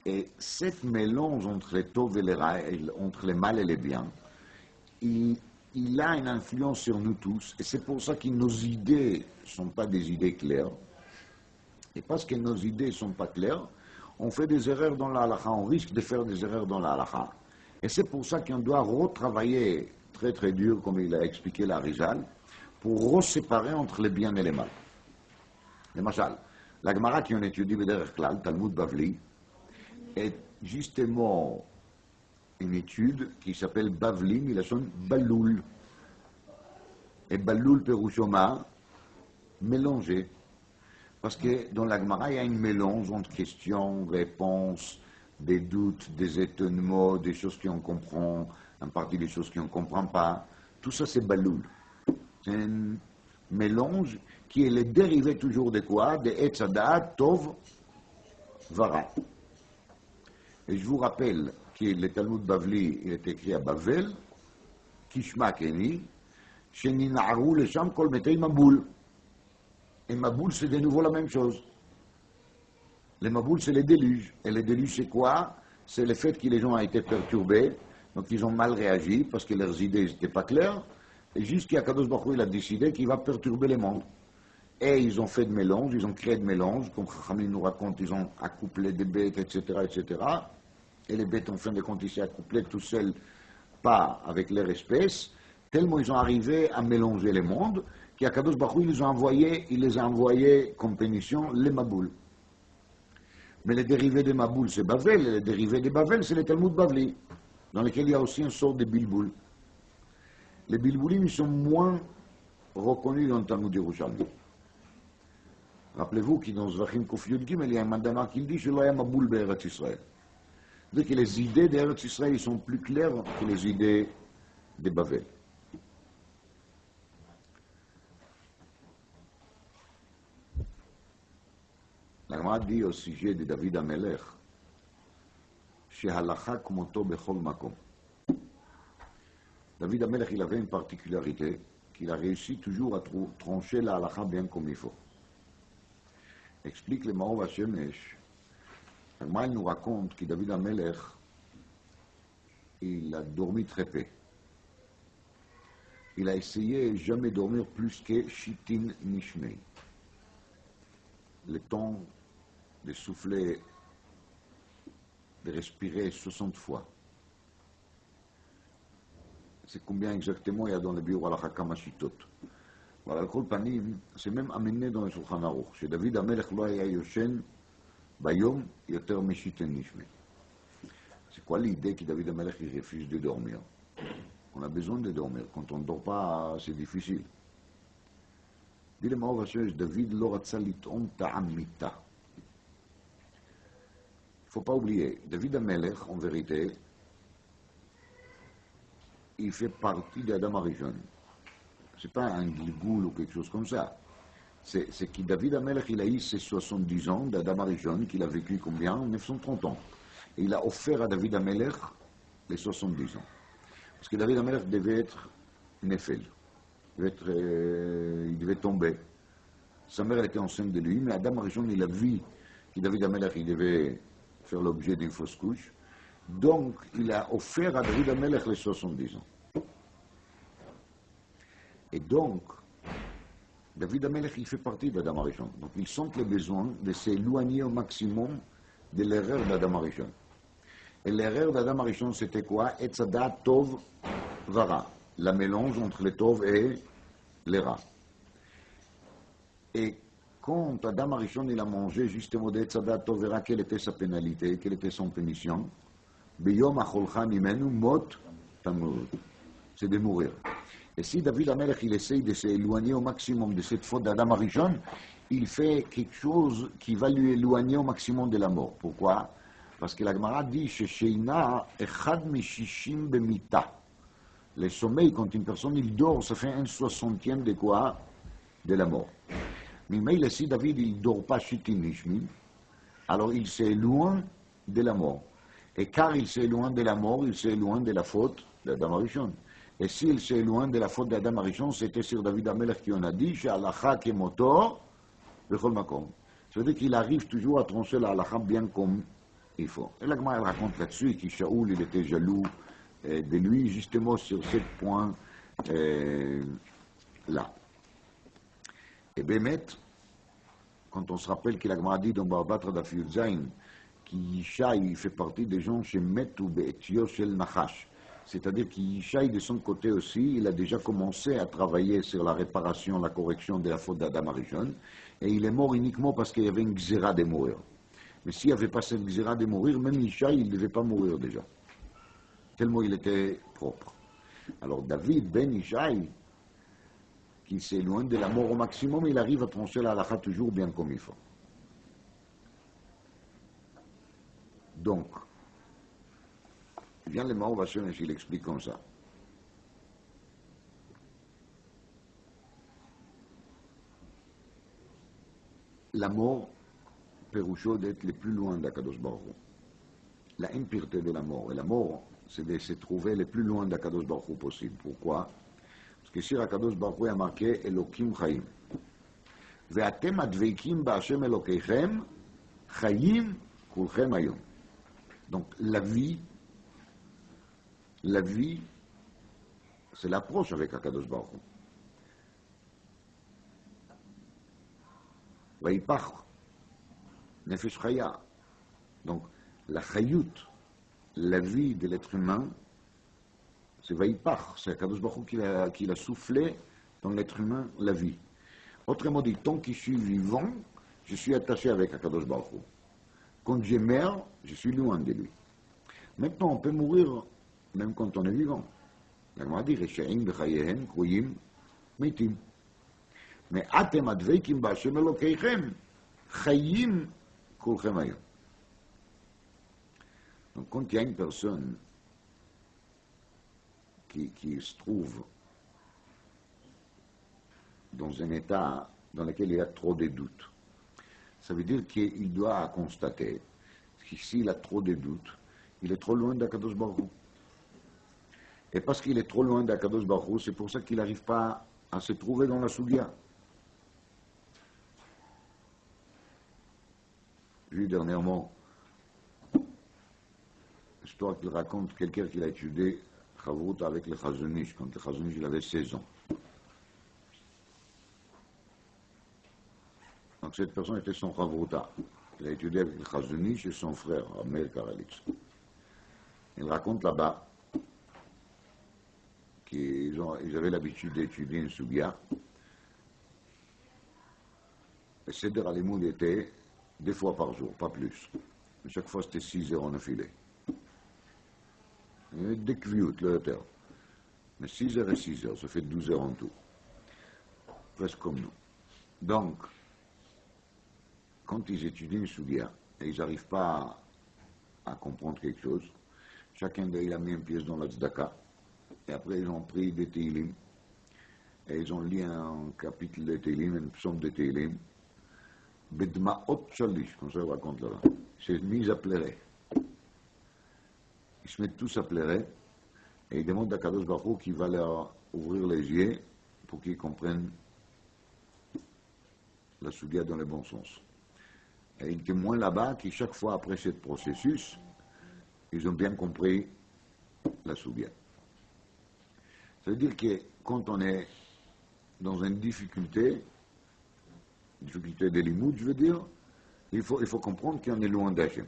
Et cette mélange entre les Tov et les Ra, entre les mal et les bien, il a une influence sur nous tous. Et c'est pour ça que nos idées ne sont pas des idées claires. Et parce que nos idées ne sont pas claires, on fait des erreurs dans la halakha, on risque de faire des erreurs dans la halakha. Et c'est pour ça qu'on doit retravailler très très dur, comme il a expliqué l'Arizal, pour reséparer entre les bien et les mal. Le Machal, la Gemara qui on étudie Bederech Klal, Talmud Bavli, est justement une étude qui s'appelle Bavli, mais la sonne Baloul. Et Baloul Perouchoma, mélangé. Parce que dans la Gemara, il y a un mélange entre questions, réponses, des doutes, des étonnements, des choses qu'on comprend, en partie des choses qu'on ne comprend pas. Tout ça, c'est Baloul. C'est un mélange qui est le dérivé toujours de quoi? De Etz Adat, Tov, Vara. Et je vous rappelle que le Talmud Bavli, il est écrit à Bavel, Kishma Keni, Shenina'aru le Sham Kol Metei Maboul. Et Maboul, c'est de nouveau la même chose. Les Maboul, c'est les déluges. Et les déluges, c'est quoi? C'est le fait que les gens ont été perturbés, donc ils ont mal réagi parce que leurs idées n'étaient pas claires, et jusqu'à Kadosh Baruch Hu, il a décidé qu'il va perturber le monde. Et ils ont fait de mélange, ils ont créé de mélange, comme Chachamim nous raconte, ils ont accouplé des bêtes, etc., etc. Et les bêtes, en fin de compte, ils s'est accouplés tout seuls, pas avec leur espèce, tellement ils ont arrivé à mélanger les mondes, qu'à Kadosh Baruch Hu, il les a envoyés comme pénition, les Maboul. Mais les dérivés des Maboul, c'est Bavel, et les dérivés des Bavel, c'est les Talmud Bavli, dans lesquels il y a aussi une sorte de Bilboul. Les Bilboulim, ils sont moins reconnus dans le Talmud Yerushalmi. Rappelez-vous que dans Zvachim Kof Yud Gimel, il y a un mandama qui dit que l'Oya Maboul Be'eretz Israël. C'est-à-dire que les idées d'Eretz Israël sont plus claires que les idées de Bavel. La Gemara dit au sujet de David Amelech, Shehalacha kmoto bechol makom. David Amelech, il avait une particularité, qu'il a réussi toujours à trancher la halakha bien comme il faut. Explique le Maor Hashemesh. La Gemara nous raconte que David Amelech, il a dormi très peu. Il a essayé jamais dormir plus que Shitin Nishmei. Le temps de souffler, de respirer 60 fois. C'est combien exactement il y a dans le Biur Halakha Kama Shitot. Voilà, le Kol Panim, c'est même amené dans le Shulchan Aruch. Chez David Amelech lo haya yoshen bayom yoter meshiten nishmei. C'est quoi l'idée que David Amelech il refuse de dormir? On a besoin de dormir. Quand on ne dort pas, c'est difficile. Dit le Maor Hashemesh, David lo ratza lit'om ta'am mita. Il ne faut pas oublier, David Amelech, en vérité, il fait partie d'Adam Arishon. Ce n'est pas un Gilgoul ou quelque chose comme ça. C'est que David Amelech, il a eu ses 70 ans d'Adam Arishon, qu'il a vécu combien? 930 ans. et il a offert à David Amelech les 70 ans. Parce que David Amelech devait être Nefel, il devait tomber. Sa mère était enceinte de lui, mais Adam Arishon, il a vu que David Amelech, il devait faire l'objet d'une fausse couche. Donc, il a offert à David Amelech les 70 ans. Et donc, David Amelech, il fait partie d'Adam Arishon. Donc, ils sentent le besoin de s'éloigner au maximum de l'erreur d'Adam Arishon. Et l'erreur d'Adam Arishon, c'était quoi? Etzadat Tov Vara. La mélange entre le Tov et le Ra. Et quand Adam Arishon, il a mangé justement d'Etzadat Tov Vara, quelle était sa pénalité, quelle était son punition? Beyom acholcha mimenu mot tamur. C'est de mourir. Et si David Amelech, il essaye de s'éloigner au maximum de cette faute d'Adam Arishon, il fait quelque chose qui va lui éloigner au maximum de la mort. Pourquoi? Parce que la Gemara dit que Sheina echad mishishim bemita. Le sommeil, quand une personne il dort, ça fait 1/60 de quoi? De la mort. Mais si David il ne dort pas shitin nishmin, alors il s'éloigne de la mort. Et car il s'éloigne de la mort, il s'éloigne de la faute d'Adam Arishon. Et s'il s'éloigne de la faute d'Adam Arishon, c'était sur David Amelech qui en a dit She'alacha kemoto bechol makom. Ça veut dire qu'il arrive toujours à trancher la halacha bien comme il faut. Et la Gemara elle raconte là-dessus que Shaoul il était jaloux de lui justement sur ce point là. Et Bémet, quand on se rappelle que la Gemara dit dans Barbatra d'Afiyud Zain qu'Yishai fait partie des gens chez Metu Be'etio Shel Nachash. C'est-à-dire qu'Yishai, de son côté aussi, il a déjà commencé à travailler sur la réparation, la correction de la faute d'Adam Arishon, et il est mort uniquement parce qu'il y avait une xéra de mourir. Mais s'il n'y avait pas cette xéra de mourir, même Yishai, il ne devait pas mourir déjà. Tellement il était propre. Alors David, ben Yishai, qui s'éloigne de la mort au maximum, il arrive à trancher la halakha toujours bien comme il faut. Donc, vient le Maor Vachon et il explique comme ça. La mort, Péroucho, d'être le plus loin d'Akadosh Baruch Hu. La impureté de la mort. Et la mort, c'est de se trouver le plus loin d'Akadosh Baruch Hu possible. Pourquoi? Parce que sur Akadosh Baruch Hu a marqué Elokim Chaim. Ve'atem adveikim ba'Hashem Elokeichem Chaim kulchem hayom. Donc la vie, c'est l'approche avec Akadosh Baruch Hu. Vaïpach, Nefesh Chaya. Donc la Chayut, la vie de l'être humain, c'est Vaïpach, c'est Akadosh Baruch Hu qui l'a soufflé dans l'être humain la vie. Autrement dit, tant que je suis vivant, je suis attaché avec Akadosh Baruch Hu. Quand je meurs, je suis loin de lui. Maintenant, on peut mourir même quand on est vivant. La Gemara dit, Reshaim b'chayehem kroyim meitim. Mais atem adveikim b'Hashem Elokeichem chayim kulchem hayom. Donc, quand il y a une personne qui se trouve dans un état dans lequel il y a trop de doutes, ça veut dire qu'il doit constater que s'il a trop de doutes, il est trop loin d'Akadosh Baruch Hu. Et parce qu'il est trop loin d'Akadosh Baruch Hu, c'est pour ça qu'il n'arrive pas à se trouver dans la Soudia. J'ai vu dernièrement l'histoire qu'il raconte quelqu'un qui a étudié Chavrut avec le Chazon Ish, quand le Chazon Ish il avait 16 ans. Donc cette personne était son Chavruta. Il a étudié avec le Chazon Ish et son frère, Amel Karalitz. Il raconte là-bas qu'ils avaient l'habitude d'étudier une Sougia. Et Seder Alimoud était 2 fois par jour, pas plus. Et chaque fois c'était 6 heures en affilée. Il y avait des kviout, le terre. Mais 6 heures et 6 heures, ça fait 12 heures en tout. Presque comme nous. Donc, quand ils étudient une Sougia et ils n'arrivent pas à comprendre quelque chose, chacun d'eux il a mis une pièce dans la tzedaka, et après ils ont pris des Teilim, et ils ont lu un chapitre de Teilim, une psaume de Teilim, Bedmaot Shalish, comme ça on raconte là-bas. C'est mis à pleurer. ils se mettent tous à pleurer et ils demandent à Kadosh Baruch Hu qui va leur ouvrir les yeux pour qu'ils comprennent la Sugia dans le bon sens. Et ils témoignent là-bas qui, chaque fois après ce processus, ils ont bien compris la Sugia. Ça veut dire que quand on est dans une difficulté de limoud, je veux dire, il faut comprendre qu'on est loin d'Hachem.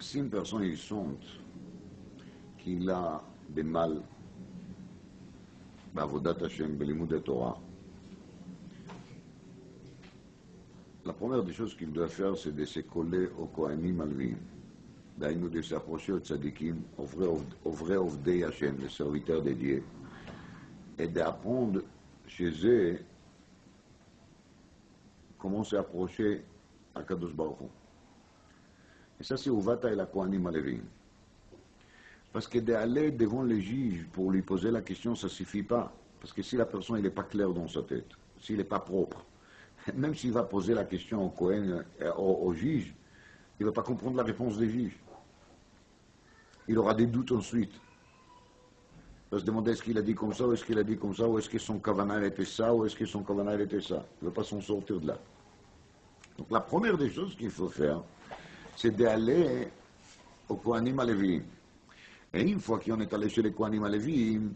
Si une personne il sente qu'il a des mal בעבודת Hashem, בלימוד Torah, la première des choses qu'il doit faire, c'est de se coller au Kohanim Alvim, de s'approcher aux tzadikim, aux vrais Ovdei Hashem, les serviteurs de Dieu, et d'apprendre chez eux comment s'approcher à Kadosh Baruch Hu. Et ça, c'est Uvata et la Kohanim Alevim. Parce que d'aller devant les juges pour lui poser la question, ça ne suffit pas. Parce que si la personne n'est pas claire dans sa tête, s'il n'est pas propre, même s'il va poser la question au Kohen, au juge, il ne va pas comprendre la réponse des juges. Il aura des doutes ensuite. Il va se demander est-ce qu'il a dit comme ça, ou est-ce qu'il a dit comme ça, ou est-ce que son kavanah était ça, ou est-ce que son kavanah était ça. Il ne va pas s'en sortir de là. Donc la première des choses qu'il faut faire, c'est d'aller au Kohanim Alevim. Et une fois qu'on est allé chez les Kohanim Alevim,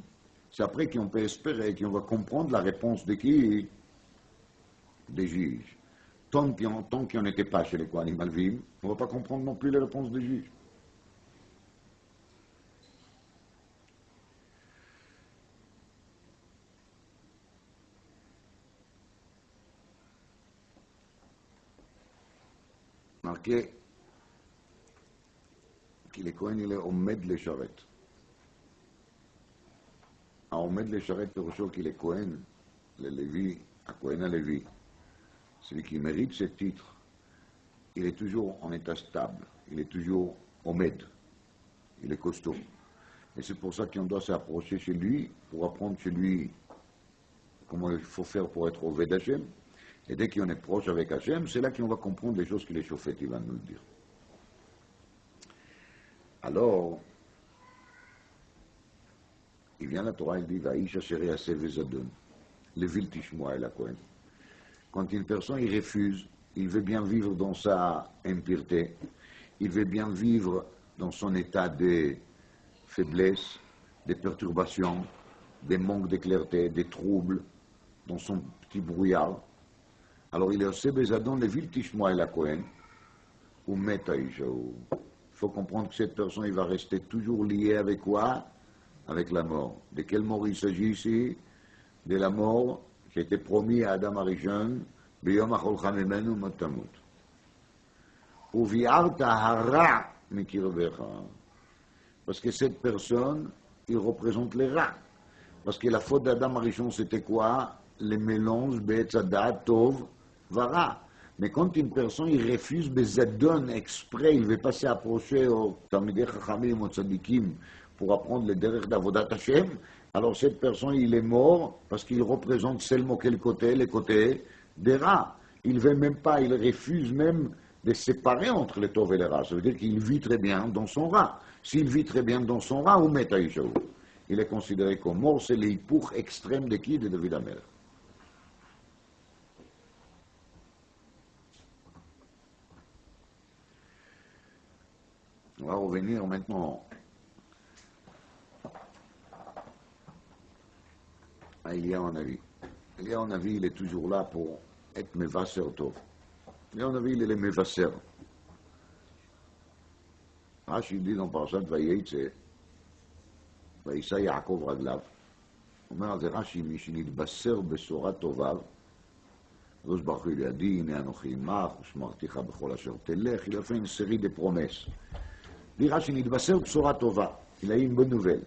c'est après qu'on peut espérer qu'on va comprendre la réponse de qui? Des juges. Tant qu'on n'était pas chez les Kohanim Alevim, on ne va pas comprendre non plus les réponses des juges. Marqué qu'il est Kohen, il est Omed le Sharet. Omed le Sharet, פירושו qu'il est Kohen, le Lévi, à Kohen à Lévi. Celui qui mérite ce titre, il est toujours en état stable, il est toujours Omed, il est costaud. Et c'est pour ça qu'on doit s'approcher chez lui, pour apprendre chez lui comment il faut faire pour être Oved Hashem. Et dès qu'on est proche avec Hashem, c'est là qu'on va comprendre les choses que les Shofet, il va nous le dire. Alors, il vient la Torah, il dit, Vaïsh asher yaseh vezadon, levil tishmoa el haKohen. Quand une personne, il refuse, il veut bien vivre dans sa impureté, il veut bien vivre dans son état de faiblesse, de perturbation, des manques de clarté, des troubles, dans son petit brouillard. Alors il est aussi bezadon levil tishmoa el haKohen, ou meta ishaou. Il faut comprendre que cette personne, il va rester toujours lié avec quoi? Avec la mort. De quelle mort il s'agit ici? De la mort qui a été promise à Adam Arishon, Biyom acholcha mimenu mot tamut. Uvi'arta hara mikirbecha. Parce que cette personne, il représente les rats. Parce que la faute d'Adam Arishon, c'était quoi? Le mélange be'etzadat tov vara. Mais quand une personne, il refuse bezadon exprès, il ne veut pas s'approcher au Talmidei Chachamim, au Tzadikim, pour apprendre les derech d'Avodat Hashem, alors cette personne, il est mort parce qu'il représente seulement quel côté? Les côtés des rats. Il ne veut même pas, il refuse même de séparer entre les tov et les rats. Ça veut dire qu'il vit très bien dans son rat. S'il vit très bien dans son rat, où met Aïchaou? Il est considéré comme mort, c'est l'hypour extrême de qui? De David Amelech. On va revenir maintenant à Eliyahu Hanavi. Eliyahu Hanavi, il est toujours là pour être Mevasser Tov. Eliyahu Hanavi, il est le Mevasser. Rashi dit dans Parashat Vayetze, Vayisa Yaakov Raglav. הוא אומר על זה רש"י, מי שנתבשר בשורת טובה, הקדוש ברוך הוא לידי, הנה אנוכי עמך, ושמרתיך בכל אשר תלך, il a fait une série de promesses. Dit Rashi, נתבשר בשורה טובה, il a eu une bonne nouvelle.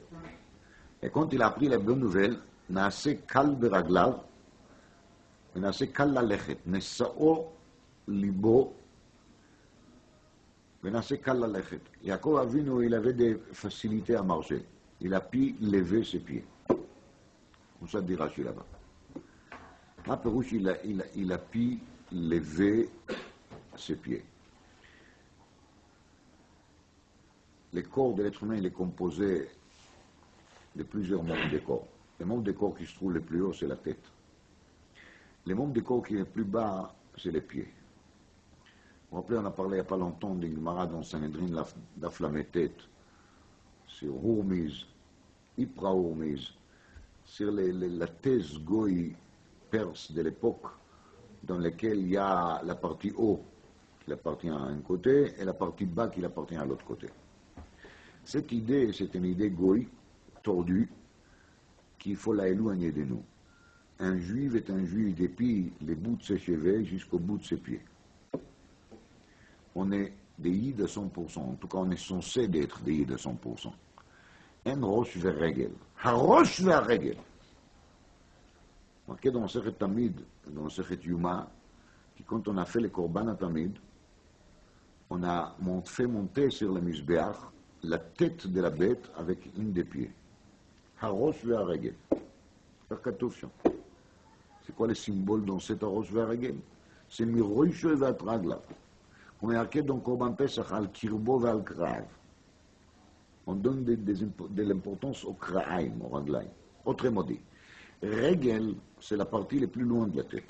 Et quand il a appris la bonne nouvelle, נעשה קל ברגליו, ונעשה קל ללכת, נשאו ליבו, ונעשה קל ללכת. יעקב אבינו, il avait des facilités à marcher. Il a pu lever ses pieds. Comme ça dit Rashi là-bas. Là, Pérouche, il a pu lever ses pieds. Le corps de l'être humain il est composé de plusieurs membres de corps. Le membre de corps qui se trouve le plus haut, c'est la tête. Le membre de corps qui est le plus bas, c'est les pieds. Vous vous rappelez, on a parlé il n'y a pas longtemps d'une Gemara dans Sanhedrin d'Aflametet, sur Hourmiz, Ipra Hourmiz, sur la thèse goï perse de l'époque, dans laquelle il y a la partie haut qui appartient à un côté et la partie bas qui appartient à l'autre côté. Cette idée, c'est une idée goï, tordue, qu'il faut la éloigner de nous. Un juif est un juif depuis les bouts de ses cheveux jusqu'au bout de ses pieds. On est des yid à 100%, en tout cas on est censé d'être des yid à 100%. En rosh veregel. Harosh veregel. Marqué dans le Sechet Tamid, dans le Sechet Yuma, que quand on a fait le Korban à Tamid, on a fait monter sur le Mizbeach la tête de la bête avec une des pieds. Harosh veregel. C'est quoi le symbole dans cet Harosh veregel? C'est Miroisho et Vatragla. On est marqué dans Korban Pesach al Kirbo val Krav. On donne de l'importance au Kraim, au Raglaim. Autrement dit, Regel, c'est la partie la plus loin de la tête.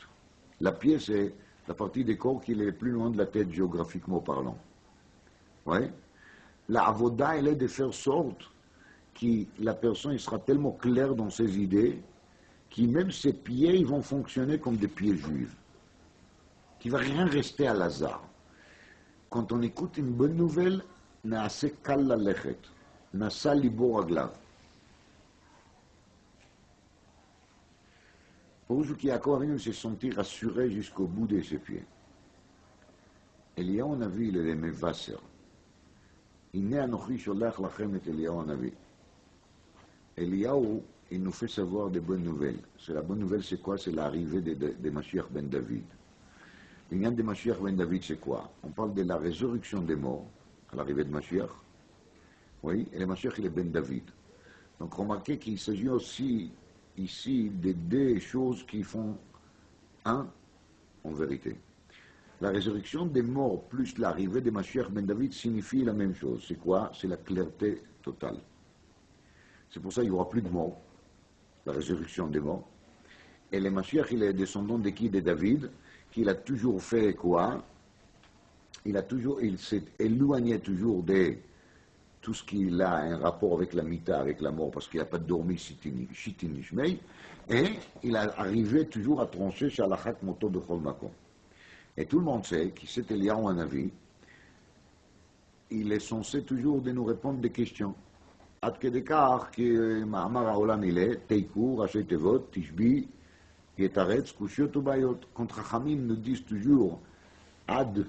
La pied, c'est la partie du corps qui est le plus loin de la tête géographiquement parlant. Ouais. La avoda, elle est de faire sorte que la personne il sera tellement claire dans ses idées que même ses pieds ils vont fonctionner comme des pieds juifs. Qu'il ne va rien rester à l'hasard. Quand on écoute une bonne nouvelle, naase kal lalechet, nasa libo raglav. Pour ceux qui Yaakov Avinu se sentit rassuré jusqu'au bout de ses pieds. Eliyahu Hanavi, il est aimé Vasser. Hine anochi sholach lachem et Eliyahu Hanavi. Eliyahu, il nous fait savoir des bonnes nouvelles. La bonne nouvelle, c'est quoi? C'est l'arrivée de Mashiach ben David. L'union de Mashiach ben David, c'est quoi? On parle de la résurrection des morts, à l'arrivée de Mashiach. Oui, et le Mashiach, il est ben David. Donc remarquez qu'il s'agit aussi ici de deux choses qui font un en vérité. La résurrection des morts plus l'arrivée de Mashiach ben David signifie la même chose. C'est quoi? C'est la clarté totale. C'est pour ça qu'il n'y aura plus de morts, la résurrection des morts. Et le Mashiach, il est descendant de qui? De David, qu'il a toujours fait quoi? Il s'est éloigné toujours de tout ce qui a un rapport avec la mita, avec la mort, parce qu'il n'a pas dormi shitin nishmei, et il a arrivé toujours à trancher shalachat moto bechol makom. Et tout le monde sait que cet Eliyahu Hanavi, il est censé toujours de nous répondre des questions. Ad kedekar que Ma'amar Haolam il est, Teiku, Rashi Tevot, Tishbi, Yetaretz, Kushiot ou Bayot. Quand Chachamim nous disent toujours Ad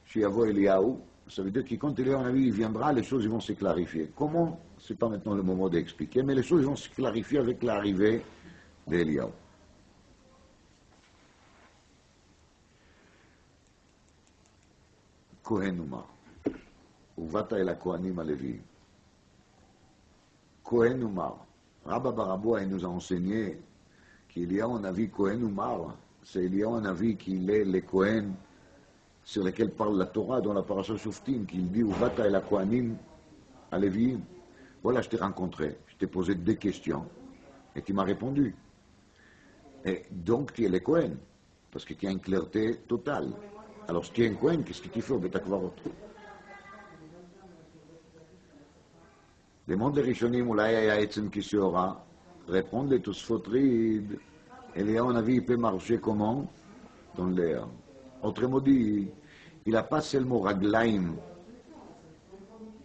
Shiavo Eliyahu, ça veut dire que quand Eliyahu Hanavi viendra, les choses vont se clarifier. Comment? C'est pas maintenant le moment d'expliquer, mais les choses vont se clarifier avec l'arrivée d'Eliyahu. Kohen Umar. Uvata el Kohanim Alevi. Kohen Umar. Rabba Baraboua nous a enseigné qu'il y a un avis Kohen Umar. C'est il y a un avis qu'il est les Kohen sur lesquels parle la Torah dans la Parashat Shoftim, qu'il dit Uvata el Kohanim Alevi. Voilà, je t'ai rencontré, je t'ai posé deux questions et tu m'as répondu. Et donc tu es les Kohen, parce que tu as une clarté totale. Alors si tu es un Kohen, qu'est-ce que tu fais au Bet HaKvarot? Demande les Rishonim, אולי היה עצם כשעורה, répondent les Tosfot Rid, Eliyahu Hanavi peut marcher comment? Dans l'air. Autrement dit, il n'a pas seulement raglaim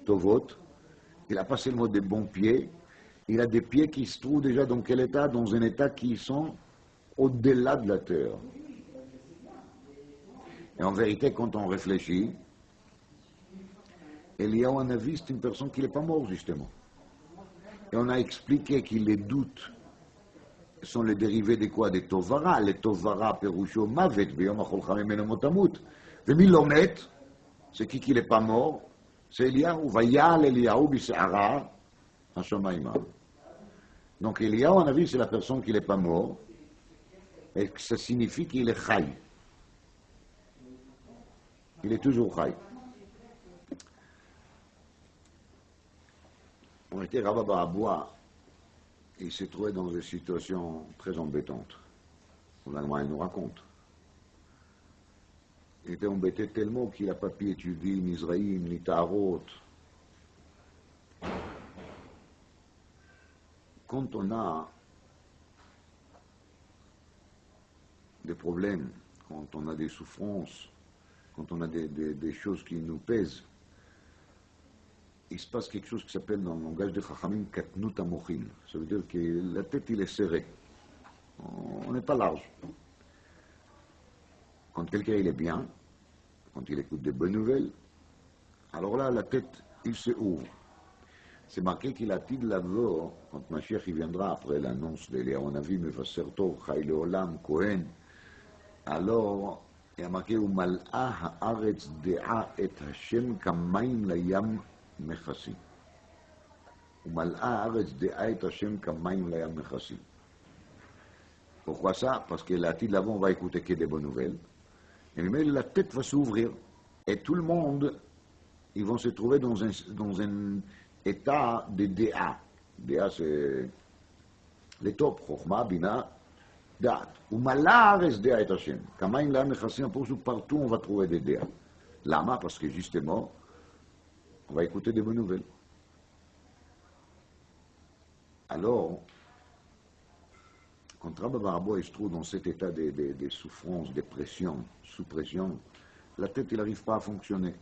tovot, il n'a pas seulement des bons pieds, il a des pieds qui se trouvent déjà dans quel état? Dans un état qui sont au-delà de la terre. Et en vérité, quand on réfléchit, Eliyahu Hanavi, c'est une personne qui n'est pas morte, justement. Et on a expliqué que les doutes sont les dérivés de quoi? Des Tovara. Les Tovara, Perusho, Mavet, Beyom Acholcha Memeno Motamut. Vemilomet, c'est qui n'est pas mort? C'est Eliyahu. Vayal Eliyahu Bisara, Hashomaïma. Donc Eliyahu Hanavi, c'est la personne qui n'est pas mort. Et ça signifie qu'il est Chai. Il est toujours chai. On était Rabba Aboua, il s'est trouvé dans une situation très embêtante. On il nous raconte. Il était embêté tellement qu'il n'a pas pu étudier ni Israël, ni Tarot. Quand on a des problèmes, quand on a des souffrances, quand on a des choses qui nous pèsent, il se passe quelque chose qui s'appelle dans le langage de Chachamim Katnut Amochin. Ça veut dire que la tête, il est serrée. On n'est pas large. Quand quelqu'un il est bien, quand il écoute des bonnes nouvelles, alors là, la tête, il se ouvre. C'est marqué qu'il a dit là-bas, quand Mashiach il viendra après l'annonce d'Eliyahu Hanavi, Mevaserto, Chai Leolam, Kohen, alors il y a marqué Umal'a haaretz de'a et Hashem kamayim layam mechasi. Umal'a haaretz de'a et Hashem kamayim layam mechasi. Pourquoi ça? Parce que la tête là-bas, on va écouter que des bonnes nouvelles. Et mais la tête va s'ouvrir. Et tout le monde, ils vont se trouver dans un état de DA. DA, c'est les top. Chokhmah, Bina, Da'at. Umal'a haaretz de'a et Hashem. Kamayim layam mechasi, partout on va trouver des DA. Lama, parce que justement, on va écouter des bonnes nouvelles. Alors, quand Rabba Barabo se trouve dans cet état de souffrance, de pression, sous pression, la tête, il n'arrive pas à fonctionner.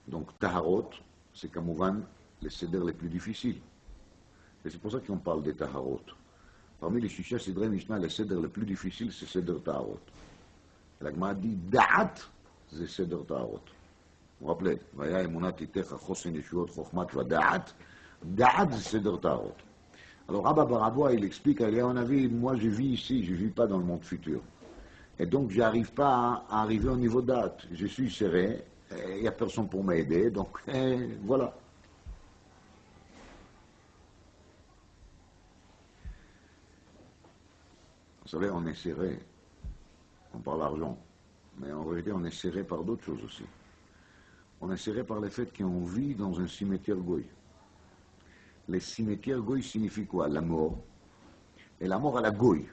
Donc, Taharot, c'est Kamouvan les cédères les plus difficiles. Et c'est pour ça qu'on parle des Taharot. Parmi les Shisha Sidrei Mishnah, les cédères les plus difficiles, c'est Cédère Taharot. La Gemara dit Da'at, c'est Cédère Taharot. Vous vous rappelez, Vaya Emunat Itecha Chosen Yeshuot Chokhmat Vada'at, Da'at, c'est Cédère Taharot. Alors Rabba Barabo, il explique à Eliyahu Hanavi, moi je vis ici, je ne vis pas dans le monde futur. Et donc je n'arrive pas à arriver au niveau date. Je suis serré, il n'y a personne pour m'aider, donc voilà. Vous savez, on est serré, on parle d'argent, mais en réalité on est serré par d'autres choses aussi. On est serré par le fait qu'on vit dans un cimetière goy. Les cimetières goy signifient quoi? La mort. Et la mort à la goy.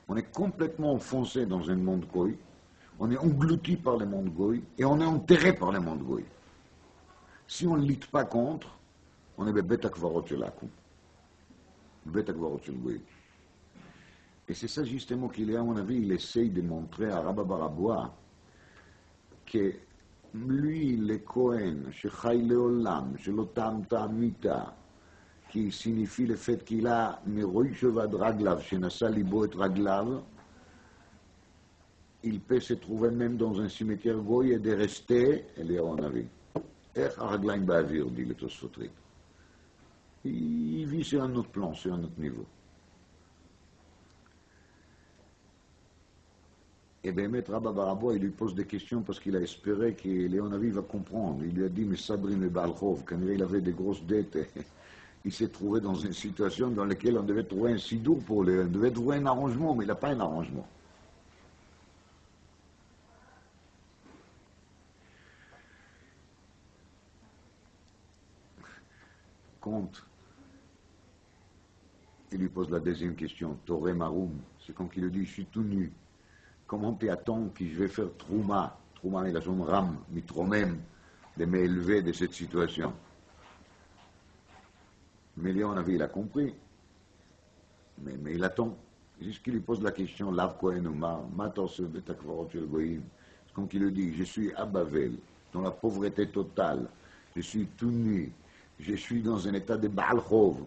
On est complètement enfoncé dans un monde goy, on est englouti par le monde goy, et on est enterré par le monde goy. Si on ne lutte pas contre, on est bête akvarot shel akum. Bête akvarot shel goy. Et c'est ça justement qu'il est, à mon avis, il essaye de montrer à Rabba Baraboua que lui, le Kohen, Shechai Leolam, Shelotam Ta'amita, qui signifie le fait qu'il a Meroi Shevad Raglav, Shenasa Libo et Raglav, il peut se trouver même dans un cimetière goy et de rester, Eliyahu Hanavi. Ech Raglaim Ba'avir, dit le Tosfotrit. Il vit sur un autre plan, sur un autre niveau. Et bien, Maître Rabba Barabo, il lui pose des questions parce qu'il a espéré que Eliyahu Hanavi va comprendre. Il lui a dit, mais Sabri me Balchov, quand il avait des grosses dettes, il s'est trouvé dans une situation dans laquelle on devait trouver un sidour pour lui. On devait trouver un arrangement, mais il n'a pas un arrangement. Quand il lui pose la deuxième question, Toré Maroum, c'est quand il lui dit, je suis tout nu. Comment tu attends que je vais faire Trouma? Trouma, il a son ram, mitromem, de m'élever de cette situation. Mais Eliyahu Hanavi, il a compris. Mais il attend. Jusqu'il lui pose la question, Lav Kohen Omar, Mator se betakvarot shel goyim. Quand il lui dit, je suis à Bavel, dans la pauvreté totale, je suis tout nu, je suis dans un état de Baal Chov.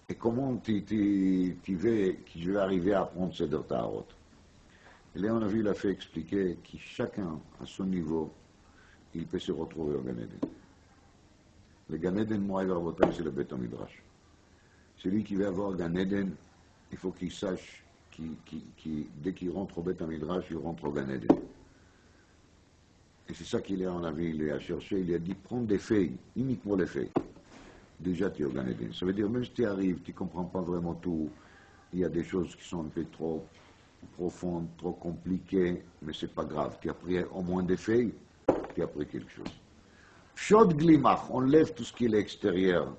Et comment je vais arriver à apprendre Seder Taharot? Eliyahu Hanavi, il a fait expliquer que chacun, à son niveau, il peut se retrouver au Gan Eden. Le Gan Eden, Moraï Verbotai, c'est le Beth Midrash. Celui qui veut avoir Gan Eden, il faut qu'il sache, dès qu'il rentre au Beth Midrash, il rentre au Gan Eden. Et c'est ça qu'il a en avis, il a cherché, il a dit, prends des feuilles, uniquement les feuilles. Déjà, tu es au Gan Eden. Ça veut dire, même si tu arrives, tu ne comprends pas vraiment tout, il y a des choses qui sont un peu trop profondes, trop compliquées, mais c'est pas grave. Tu as pris au moins des feuilles, puis après quelque chose. Shod glimach, on lève tout ce qui est l'extérieur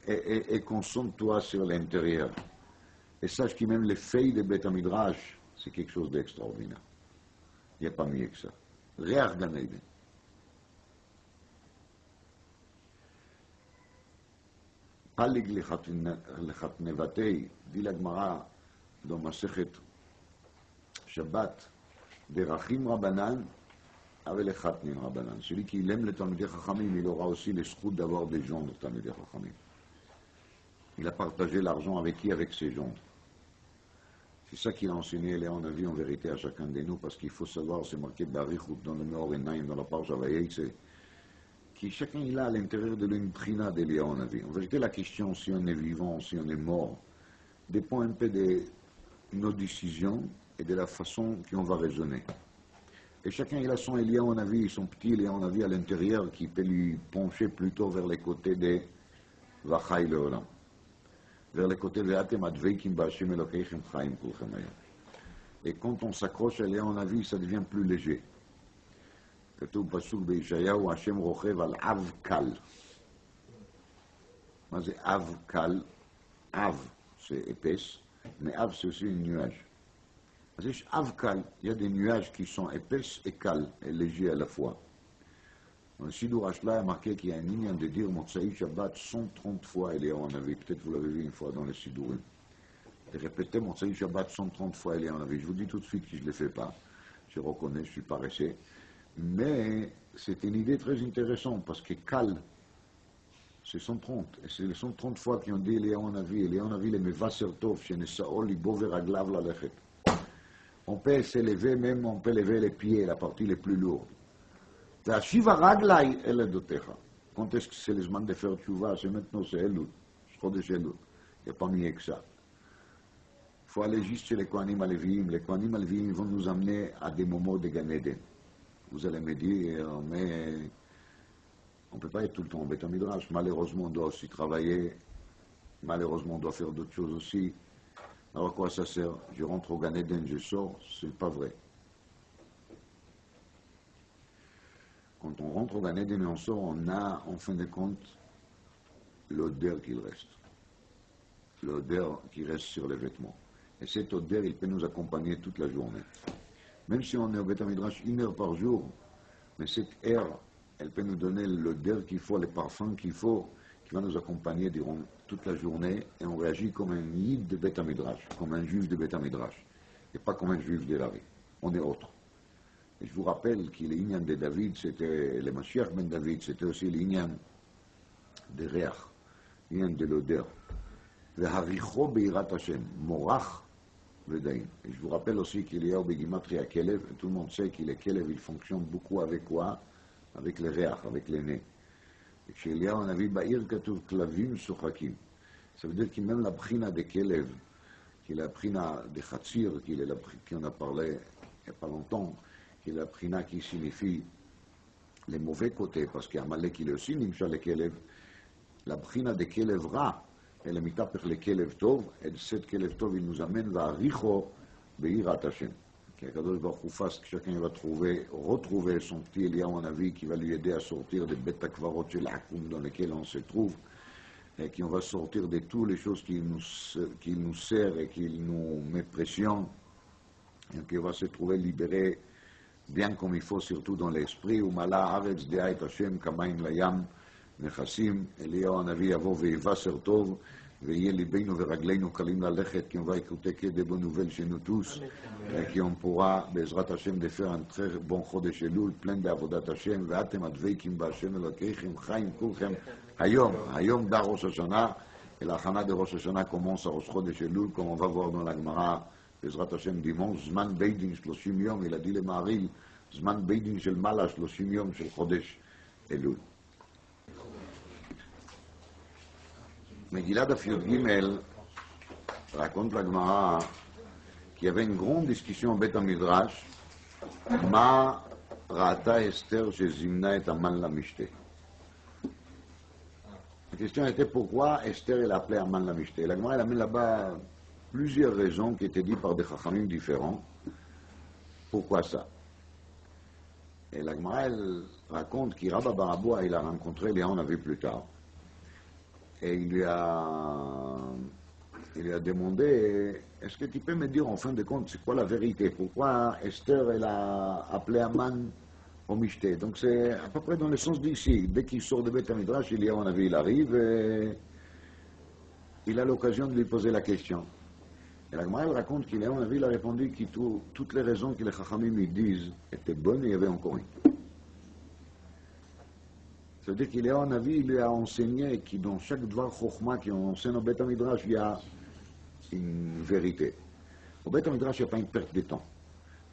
et concentre-toi sur l'intérieur. Et sache que même les feuilles de Beth Midrash, c'est quelque chose d'extraordinaire. Il n'y a pas mieux que ça. Réach Gan Eden. Palig lechatnevatei, dit la Gemara dans Masechet Shabbat, Derachim Rabbanan, avec les Chatnin Rabbanan. Celui qui aime les Talmidei Chachamim, il aura aussi les scouts d'avoir des gens de Talmidei Chachamim. Il a partagé l'argent avec qui? Avec ses gens. C'est ça qu'il a enseigné, Léon a vu en vérité à chacun de nous, parce qu'il faut savoir, c'est marqué Barichut dans le Meor Enaim, dans la Parsha Vayetze, que chacun il a à l'intérieur de l'imprina de Léon a vu. En vérité, la question si on est vivant, si on est mort, dépend un peu de nos décisions et de la façon qu'on va raisonner. Et chacun il a son Léon a vu, son petit Léon a vu à l'intérieur qui peut lui pencher plutôt vers les côtés de Vachai Leolam. Vers le côté de Atem Adveikim Ba'Hashem Elokeichem Chaim Kulchem Hayom. Et quand on s'accroche à Léon Navi, ça devient plus léger. כתוב פסוק בישעיהו, השם רוכב על אב קל. מה זה אב קל? אב c'est épaisse, mais אב c'est aussi un nuage. אז יש אב קל, il y a des nuages qui sont épaisses et cales, et légers à la fois. Dans le Sidour Hashla, il y a marqué qu'il y a un ligne de dire Motsaï Shabbat 130 fois, et Léon en avait, peut-être vous l'avez vu une fois dans le Sidourim. De répéter Motsaï Shabbat 130 fois, et Léon en avait. Je vous dis tout de suite que je ne le fais pas. Je reconnais, je suis paresseux. Mais c'est une idée très intéressante, parce que Kal, c'est 130. Et c'est les 130 fois qu'ils ont dit Léon en avait, et Léon en avait les Mevaser Tov, chez Nesaol, Libo Veraglav la Lechet. On peut s'élever même, on peut lever les pieds, la partie les plus lourde. Quand est-ce que c'est le moment de faire tchouva? C'est maintenant, c'est Elul. Chodesh Elul. Il n'y a pas mieux que ça. Il faut aller juste chez les Kohanim Aleviim. Les Kohanim Aleviim vont nous amener à des moments de Gan Eden. Vous allez me dire, mais on ne peut pas être tout le temps en Beth Midrash. Malheureusement, on doit aussi travailler. Malheureusement, on doit faire d'autres choses aussi. Alors à quoi ça sert? Je rentre au Gan Eden, je sors. C'est pas vrai. Quand on rentre au Gan Eden et on sort, on a, en fin de compte, l'odeur qu'il reste. L'odeur qui reste sur les vêtements. Et cette odeur, il peut nous accompagner toute la journée. Même si on est au Beth Midrash 1 heure par jour, mais cette air, elle peut nous donner l'odeur qu'il faut, les parfums qu'il faut, qui va nous accompagner durant toute la journée, et on réagit comme un yid de Beth Midrash, comme un juif de Beth Midrash, et pas comme un juif de la vie. On est autre. Et je vous rappelle que l'Inyan de David, c'était le Mashiach ben David, c'était aussi l'Inyan de Réach, l'Inyan de l'odeur. Veharicho beirat Hashem, morach vedaim. Et je vous rappelle aussi qu'il y a au Begimatria Kelev, et tout le monde sait qu'il est Kelev, il fonctionne beaucoup avec quoi? Avec les Réach, avec les nez. Et qu'il y a un avis Ba'ir Katuv Klavim Sochakim. Ça veut dire que même la prina de Kelev, qui est la prina de Chatzir, qu'on a parlé il n'y a pas longtemps, qui est la prina qui signifie les mauvais côtés, parce qu'Amalek il est aussi Nimshal le Kelev, la prina de Kelev Ra, elle est mitapech le Kelev Tov, et cette Kelev Tov il nous amène va Richo Beirat Hashem. Qu'Akadosh Baruch Hu fasse que chacun va retrouver son petit Eliyahu en avis qui va lui aider à sortir des bêtes akvarot chez l'Akoum dans lesquelles on se trouve, et qui on va sortir de toutes les choses qui nous sert et qui nous met pression, et qui va se trouver libéré bien comme il faut, surtout dans l'esprit. Umala Aretz De'ait Hashem Kamaim Layam Nechasim, Eliyahu Hanavi Yavo Ve'Vaser Tov, Ve'yeh Libeinu Ve'Ragleinu Kalim Lalechet, qui on va écouter que des bonnes nouvelles chez nous tous, et qui on pourra, Bezrat Hashem, de faire un très bon Chodesh Elul, plein d'Avodat Hashem, Ve'atem Adveikim Ba'Hashem Elokeichem Chaim Kulchem, Hayom da Rosh Hashanah, et la Chana de Rosh Hashanah commence à Rosh Chodesh Elul, comme on va voir dans la Gemara, Bezrat Hashem dimanche, Zman Beidin 30 יום, il a dit le Maharil, Zman Beidin shel Mala 30 יום shel Chodesh Elul. Megillah Daf Yud Gimel raconte la Gemara qu'il y avait une grande discussion au Beth Midrash, Ma Ra'ata Esther shezimna et Aman la Mishte. La question était pourquoi Esther elle appelait Aman la Mishte. La Gemara elle amène là-bas plusieurs raisons qui étaient dites par des chachamim différents. Pourquoi ça? Et la Gemara, elle raconte qu'Iraba Baraboua, il a rencontré Léon Navi plus tard. Et il lui a demandé, est-ce que tu peux me dire en fin de compte, c'est quoi la vérité? Pourquoi Esther, elle a appelé Aman au Mishté? Donc c'est à peu près dans le sens d'ici. Dès qu'il sort de Beth Midrash, Léon Navi, il arrive et il a l'occasion de lui poser la question. Et la Gemara raconte qu'il Léon Navi a répondu que toutes les raisons que les Chachamim lui disent étaient bonnes et il y avait encore une. Ça veut dire qu'il Léon Navi lui a enseigné que dans chaque Dvar Chokhmah qu'on enseigne au Beth Midrash, il y a une vérité. Au Beth Midrash, il n'y a pas une perte de temps.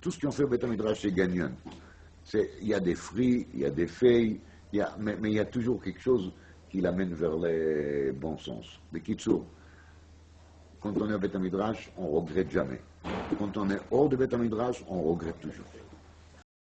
Tout ce qu'on fait au Beth Midrash, c'est gagnant. Il y a des fruits, il y a des feuilles, mais il y a toujours quelque chose qui l'amène vers le bon sens. De Kitsour, quand on est au Beth Midrash, on ne regrette jamais. Quand on est hors de Beth Midrash, on regrette toujours.